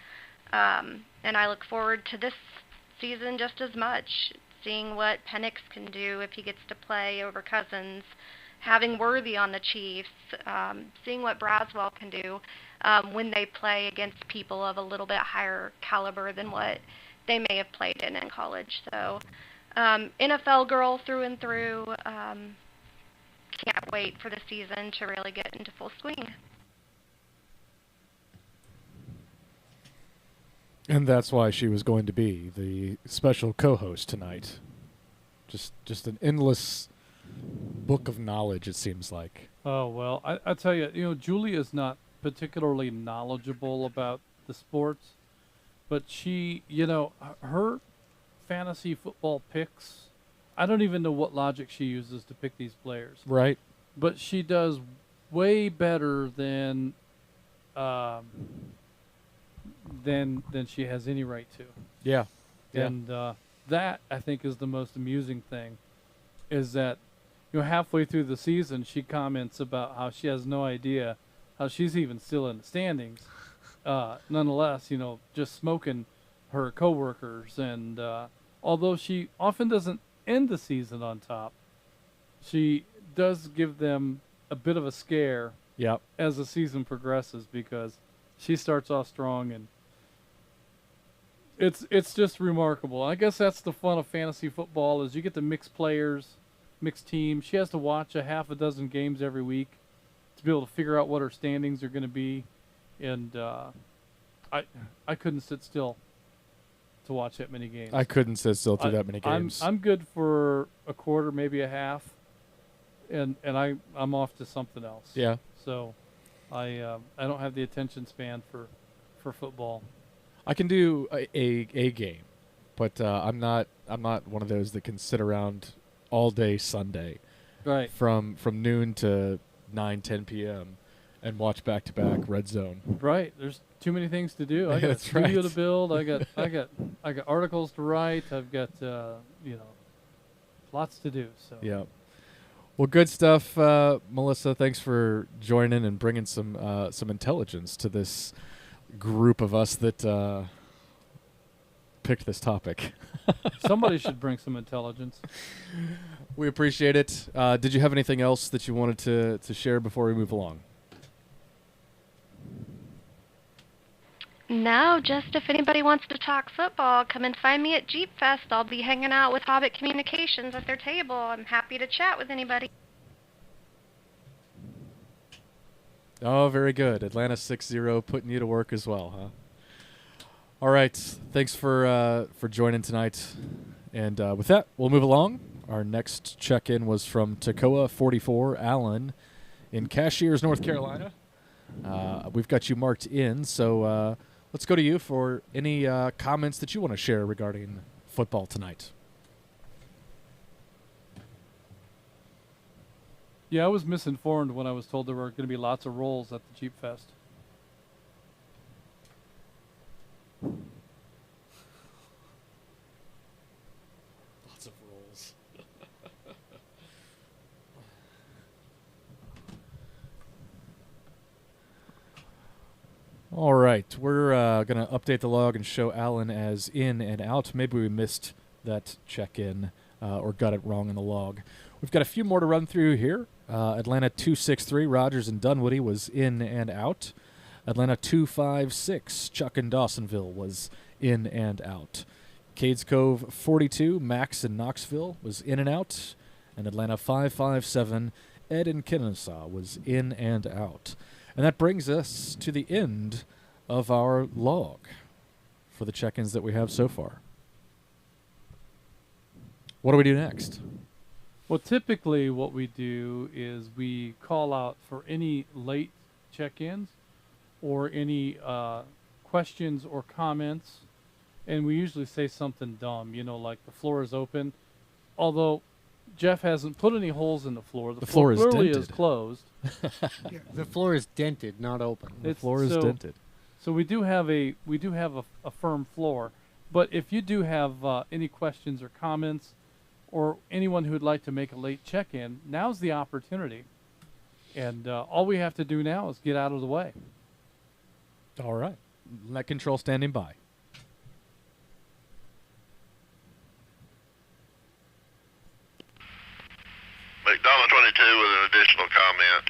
And I look forward to this season just as much, seeing what Penix can do if he gets to play over Cousins, having Worthy on the Chiefs, seeing what Braswell can do when they play against people of a little bit higher caliber than what they may have played in college. So NFL girl through and through. Can't wait for the season to really get into full swing. And that's why she was going to be the special co-host tonight. Just an endless book of knowledge, it seems like. Oh, well, I tell you, Julie is not particularly knowledgeable about the sports, but she, her fantasy football picks, I don't even know what logic she uses to pick these players. Right. But she does way better than she has any right to. Yeah. And that, I think, is the most amusing thing, is that halfway through the season, she comments about how she has no idea how she's even still in the standings. Nonetheless, just smoking her coworkers, and although she often doesn't end the season on top, she does give them a bit of a scare as the season progresses, because she starts off strong, and it's just remarkable. I guess that's the fun of fantasy football, is you get to mix players, mixed teams. She has to watch a half a dozen games every week to be able to figure out what her standings are going to be, and I couldn't sit still to watch that many games. I couldn't sit still through that many games. I'm good for a quarter, maybe a half, and I'm off to something else. Yeah. So I don't have the attention span for football. I can do a game, but I'm not one of those that can sit around all day Sunday, right, from noon to 9-10 p.m. and watch back-to-back Red Zone. Right. There's too many things to do. I got a That's studio right. to build. I got articles to write. I've got lots to do. So yeah. Well, good stuff, Melissa. Thanks for joining and bringing some intelligence to this group of us that picked this topic. Somebody should bring some intelligence. We appreciate it. Did you have anything else that you wanted to share before we move along? No, just if anybody wants to talk football, come and find me at Jeep Fest. I'll be hanging out with Hobbit Communications at their table. I'm happy to chat with anybody. Oh, very good. Atlanta 6-0 putting you to work as well, huh? All right. Thanks for joining tonight. And with that, we'll move along. Our next check-in was from Toccoa 44, Allen, in Cashiers, North Carolina. We've got you marked in, so let's go to you for any comments that you want to share regarding football tonight. Yeah, I was misinformed when I was told there were going to be lots of rolls at the Jeep Fest. Lots of rolls. All right, we're going to update the log and show Alan as in and out. Maybe we missed that check-in or got it wrong in the log. We've got a few more to run through here. Atlanta 263, Rogers and Dunwoody was in and out. Atlanta 256, Chuck and Dawsonville was in and out. Cades Cove 42, Max in Knoxville was in and out. And Atlanta 557, Ed in Kennesaw was in and out. And that brings us to the end of our log for the check-ins that we have so far. What do we do next? Well, typically what we do is we call out for any late check-ins or any questions or comments, and we usually say something dumb, like the floor is open. Although Jeff hasn't put any holes in the floor. The floor clearly is closed. Yeah, the floor is dented, not open. The floor is dented. So we do have a firm floor. But if you do have any questions or comments, or anyone who would like to make a late check-in, now's the opportunity. And all we have to do now is get out of the way. All right. Net control standing by. McDonald 22 with an additional comment.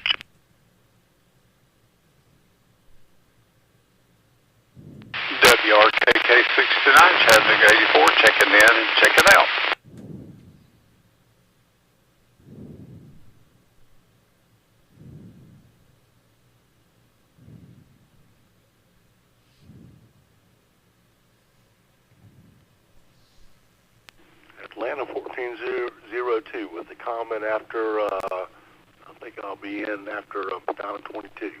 WRKK69, Chattanooga 84, checking in and checking out. Atlanta 1402 with a comment after, I think I'll be in after down 22.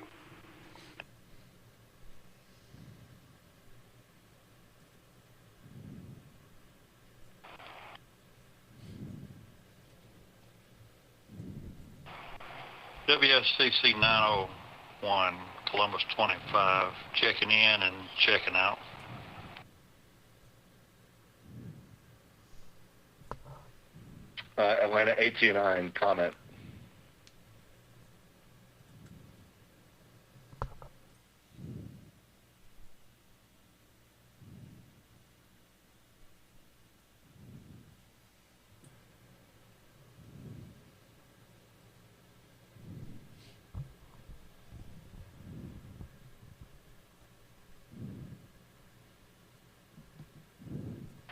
WSCC 901, Columbus 25, checking in and checking out. Atlanta 829, comment.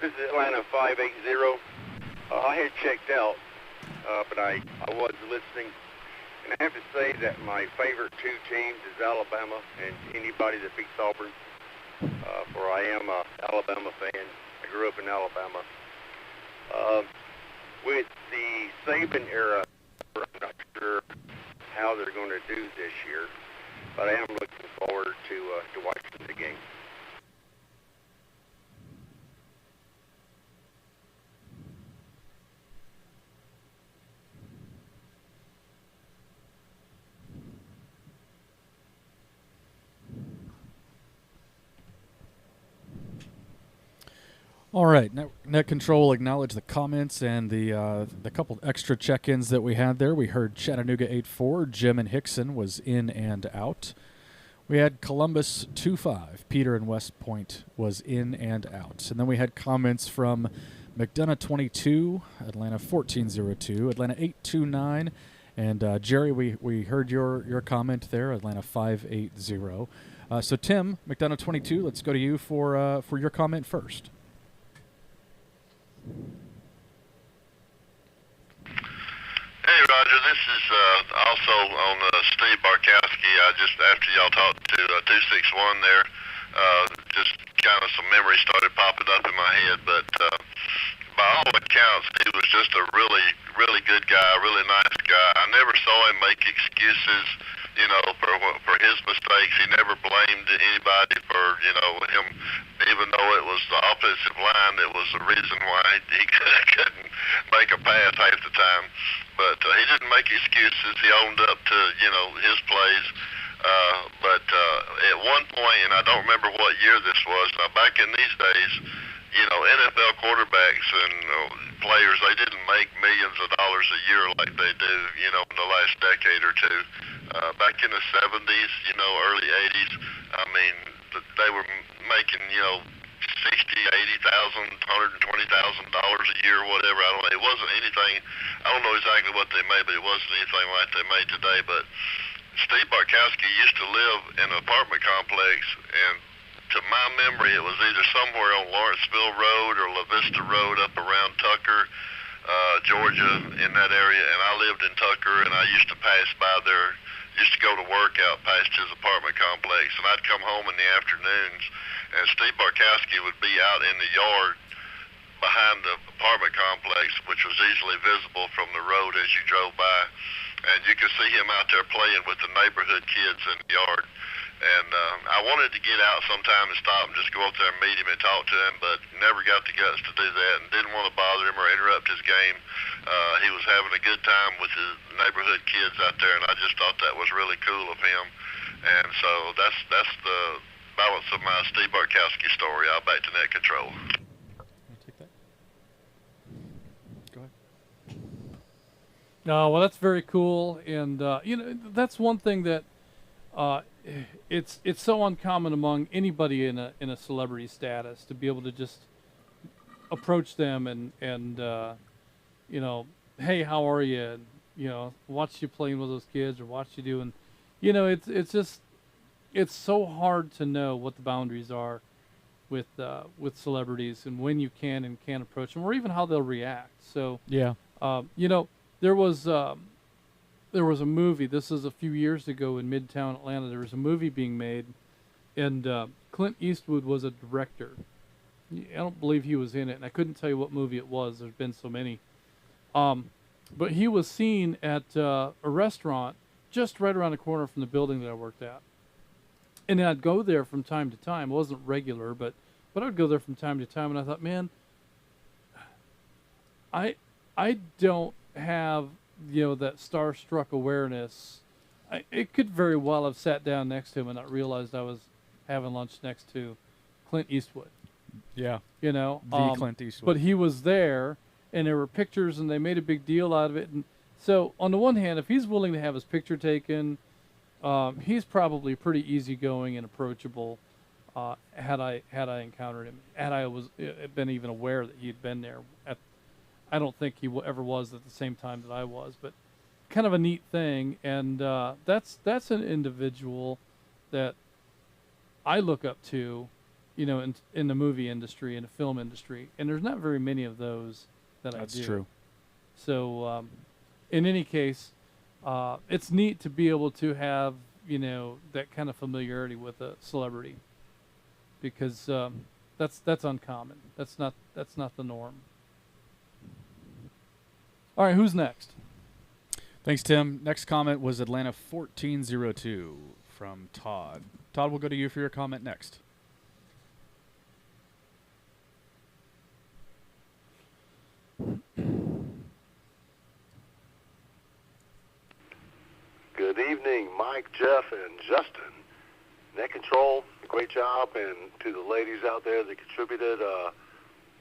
This is Atlanta 580. I had checked out, but I was listening, and I have to say that my favorite two teams is Alabama and anybody that beats Auburn, for I am a Alabama fan. I grew up in Alabama. With the Saban era, I'm not sure how they're going to do this year, but I am looking forward to watching the game. All right, Net Control will acknowledge the comments and the couple extra check-ins that we had there. We heard Chattanooga 8-4, Jim and Hickson was in and out. We had Columbus 2-5, Peter and West Point was in and out. And then we had comments from McDonough 22, Atlanta 1402, Atlanta 829, and Jerry, we heard your comment there, Atlanta 580. So Tim, McDonough 22, let's go to you for your comment first. Hey, Roger, this is also on Steve Barkowski. I just, after y'all talked to 261 there, just kind of some memories started popping up in my head. But by all accounts, he was just a really, really good guy, really nice guy. I never saw him make excuses, you know, for his mistakes. He never blamed anybody for, you know, him, even though it was the offensive line that was the reason why he couldn't make a pass half the time. But he didn't make excuses. He owned up to, you know, his plays. But at one point, and I don't remember what year this was, now back in these days, you know, NFL quarterbacks and players, they didn't make millions of dollars a year like they do, you know, in the last decade or two. Back in the 70s, you know, early 80s, I mean, they were making, you know, $60,000, $80,000, $120,000 a year, whatever. I don't know. It wasn't anything. I don't know exactly what they made, but it wasn't anything like they made today. But Steve Barkowski used to live in an apartment complex, and to my memory, it was either somewhere on Lawrenceville Road or La Vista Road up around Tucker, Georgia, in that area. And I lived in Tucker, and I used to pass by there, used to go to work out past his apartment complex, and I'd come home in the afternoons, and Steve Barkowski would be out in the yard behind the apartment complex, which was easily visible from the road as you drove by. And you could see him out there playing with the neighborhood kids in the yard. And I wanted to get out sometime and stop and just go up there and meet him and talk to him, but never got the guts to do that and didn't want to bother him or interrupt his game. He was having a good time with his neighborhood kids out there, and I just thought that was really cool of him. And so that's the balance of my Steve Barkowski story. I'll back to Net Control. Take that. Go ahead. Well, that's very cool, and you know, that's one thing that it's so uncommon among anybody in a celebrity status to be able to just approach them and you know, hey, how are you? And, you know, watch you playing with those kids or watch you doing, you know, it's just, it's so hard to know what the boundaries are with celebrities and when you can and can't approach them or even how they'll react. So yeah, you know, there was a movie. This is a few years ago in Midtown Atlanta. There was a movie being made, and Clint Eastwood was a director. I don't believe he was in it, and I couldn't tell you what movie it was. There's been so many. But he was seen at a restaurant just right around the corner from the building that I worked at. And I'd go there from time to time. It wasn't regular, but I'd go there from time to time, and I thought, man, I don't have, that starstruck awareness. It could very well have sat down next to him and not realized I was having lunch next to Clint Eastwood. Yeah. The Clint Eastwood. But he was there, and there were pictures, and they made a big deal out of it. And so, on the one hand, if he's willing to have his picture taken, he's probably pretty easygoing and approachable. Had I encountered him, had I been even aware that he had been there. I don't think he ever was at the same time that I was, but kind of a neat thing. And that's an individual that I look up to, in the movie industry, in the film industry, and there's not very many of those that I do. That's true. So, in any case, it's neat to be able to have, that kind of familiarity with a celebrity, because that's uncommon. That's not the norm. All right, who's next? Thanks, Tim. Next comment was Atlanta 1402 from Todd. Todd, we'll go to you for your comment next. Good evening, Mike, Jeff, and Justin. Net Control, great job, and to the ladies out there that contributed,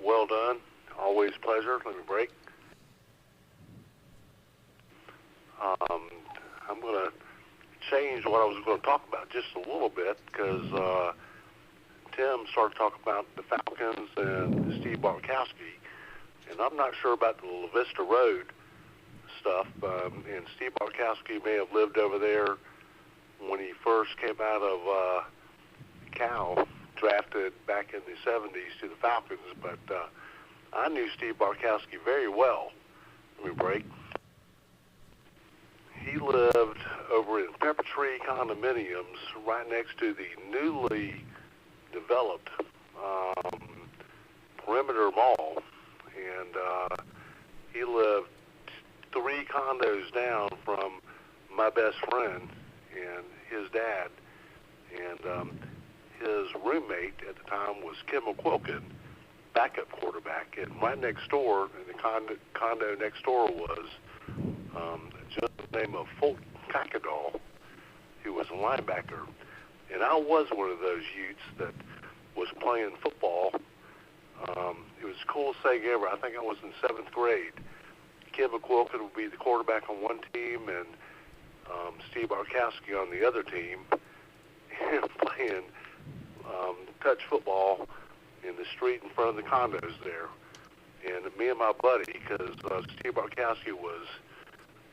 well done. Always a pleasure. Let me break. I'm going to change what I was going to talk about just a little bit, because Tim started talking about the Falcons and Steve Bartkowski, and I'm not sure about the La Vista Road stuff, and Steve Bartkowski may have lived over there when he first came out of Cal, drafted back in the 70s to the Falcons, but I knew Steve Bartkowski very well. Let me break. He lived over in Pepper Tree condominiums right next to the newly developed Perimeter Mall, and he lived 3 condos down from my best friend and his dad, and his roommate at the time was Kim McQuilkin, backup quarterback, and right next door, in the condo next door was a gentleman named of Fulton Kakadal, who was a linebacker, and I was one of those youths that was playing football. It was the coolest thing ever. I think I was in 7th grade. Kim McQuilkin would be the quarterback on one team, and Steve Bartkowski on the other team, and playing touch football in the street in front of the condos there. And me and my buddy, because Steve Bartkowski was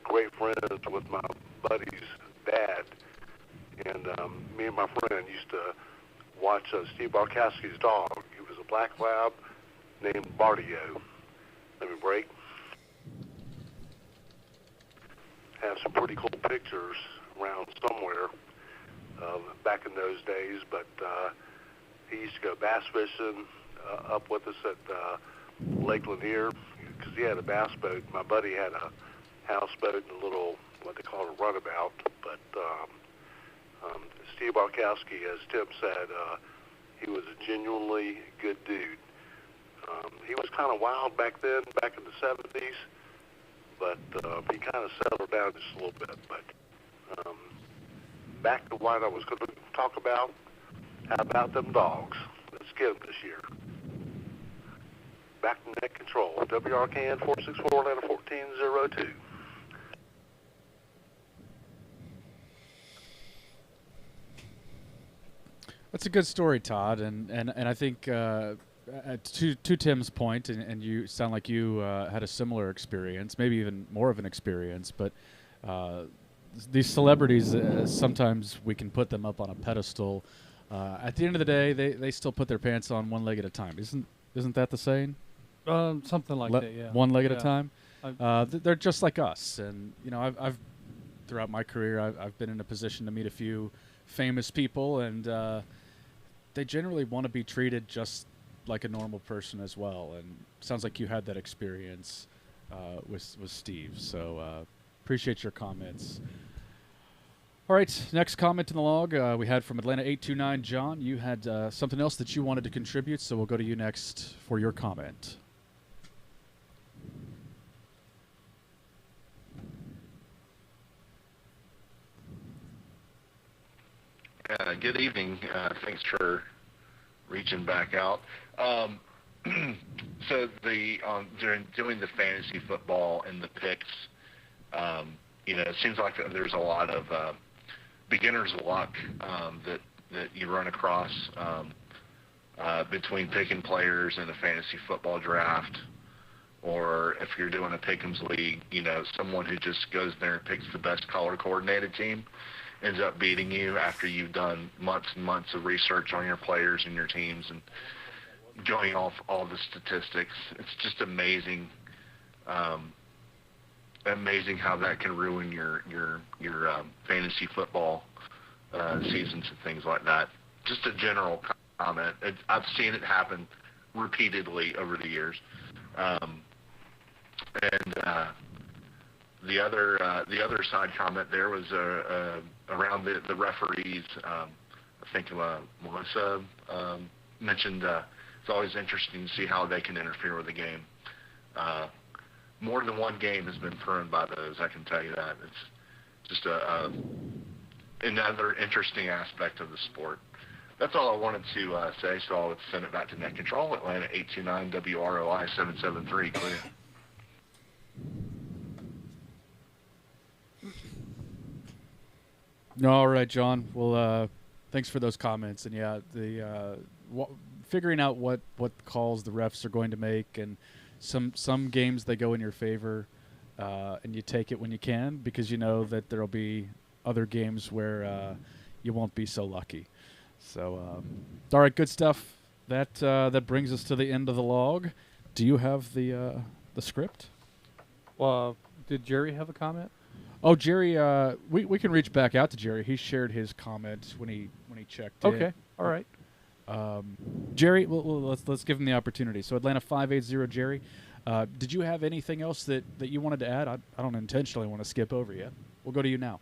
great friends with my buddy's dad, and me and my friend used to watch Steve Bartkowski's dog. He was a black lab named Bardio. Let me break. Have some pretty cool pictures around somewhere back in those days, but he used to go bass fishing up with us at Lake Lanier, because he had a bass boat. My buddy had a houseboat and a little, what they call a runabout, but Steve Bartkowski, as Tim said, he was a genuinely good dude. He was kind of wild back then, back in the 70s, but he kind of settled down just a little bit. But back to what I was going to talk about, how about them dogs? Let's get them this year. Back to Net Control, WRKN 464 Atlanta 1402. That's a good story, Todd, and I think to Tim's point, and you sound like you had a similar experience, maybe even more of an experience, but these celebrities, sometimes we can put them up on a pedestal. At the end of the day, they still put their pants on one leg at a time. Isn't that the saying? Something like that, yeah. One leg at a time. They're just like us, and I've throughout my career, I've been in a position to meet a few famous people, and they generally want to be treated just like a normal person as well, and sounds like you had that experience with Steve. So appreciate your comments. All right, next comment in the log we had from Atlanta 829. John, you had something else that you wanted to contribute, so we'll go to you next for your comment. Good evening. Thanks for reaching back out. So during doing the fantasy football and the picks, it seems like there's a lot of beginner's luck that you run across between picking players in a fantasy football draft, or if you're doing a pick'ems league, someone who just goes there and picks the best color-coordinated team ends up beating you after you've done months and months of research on your players and your teams and going off all the statistics. It's just amazing, amazing how that can ruin your fantasy football seasons and things like that. Just a general comment. I've seen it happen repeatedly over the years. The other side comment there was around the referees. I think Melissa mentioned it's always interesting to see how they can interfere with the game. More than one game has been thrown by those, I can tell you that. It's just another interesting aspect of the sport. That's all I wanted to say, so I'll send it back to Net Control, Atlanta 829 WROI 773, clear. All right, John. Well, thanks for those comments. And yeah, figuring out what calls the refs are going to make, and some games they go in your favor, and you take it when you can, because you know that there'll be other games where you won't be so lucky. So, all right, good stuff. That brings us to the end of the log. Do you have the script? Well, did Jerry have a comment? Oh, Jerry, we can reach back out to Jerry. He shared his comment when he checked in. Okay, all right. Jerry, let's give him the opportunity. So Atlanta 580, Jerry. Did you have anything else that you wanted to add? I don't intentionally want to skip over you. We'll go to you now.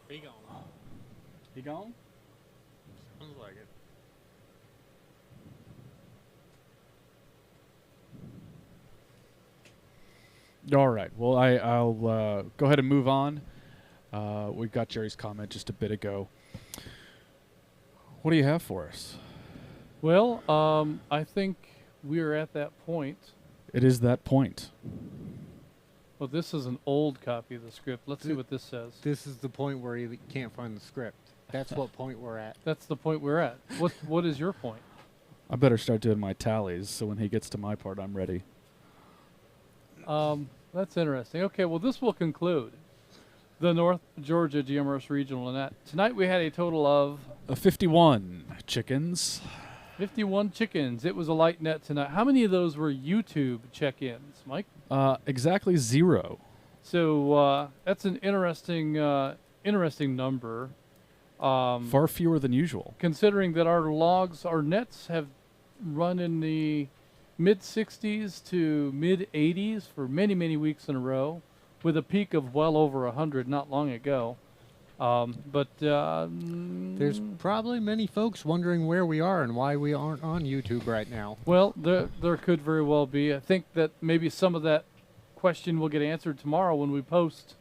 He gone. He gone? Sounds like it. All right. Well, I'll go ahead and move on. We've got Jerry's comment just a bit ago. What do you have for us? Well, I think we're at that point. It is that point. Well, this is an old copy of the script. Let's see what this says. This is the point where you can't find the script. That's what point we're at. That's the point we're at. What is your point? I better start doing my tallies, so when he gets to my part, I'm ready. That's interesting. Okay, well, this will conclude the North Georgia GMRS Regional Net. Tonight we had a total of 51 chickens. 51 chickens. It was a light net tonight. How many of those were YouTube check-ins, Mike? Exactly 0. So that's an interesting number. Far fewer than usual. Considering that our nets have run in the mid-60s to mid-80s for many, many weeks in a row, with a peak of well over 100 not long ago. There's probably many folks wondering where we are and why we aren't on YouTube right now. Well, there could very well be. I think that maybe some of that question will get answered tomorrow when we post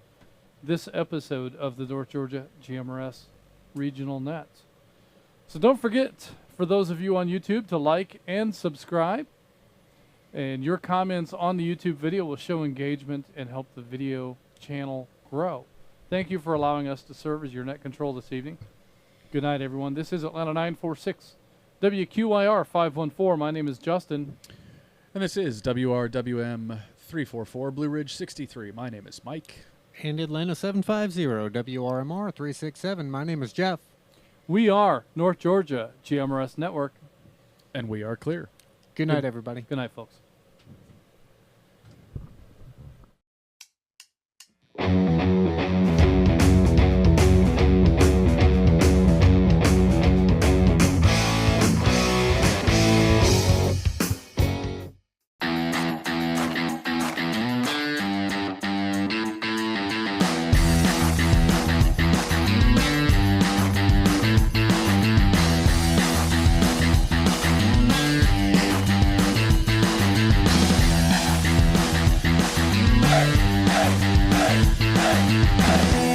this episode of the North Georgia GMRS Regional Net. So don't forget, for those of you on YouTube, to like and subscribe. And your comments on the YouTube video will show engagement and help the video channel grow. Thank you for allowing us to serve as your net control this evening. Good night, everyone. This is Atlanta 946, WQIR 514. My name is Justin. And this is WRWM 344, Blue Ridge 63. My name is Mike. And Atlanta 750, WRMR 367. My name is Jeff. We are North Georgia GMRS Network. And we are clear. Good night, everybody. Good night, folks. hey, hey, hey.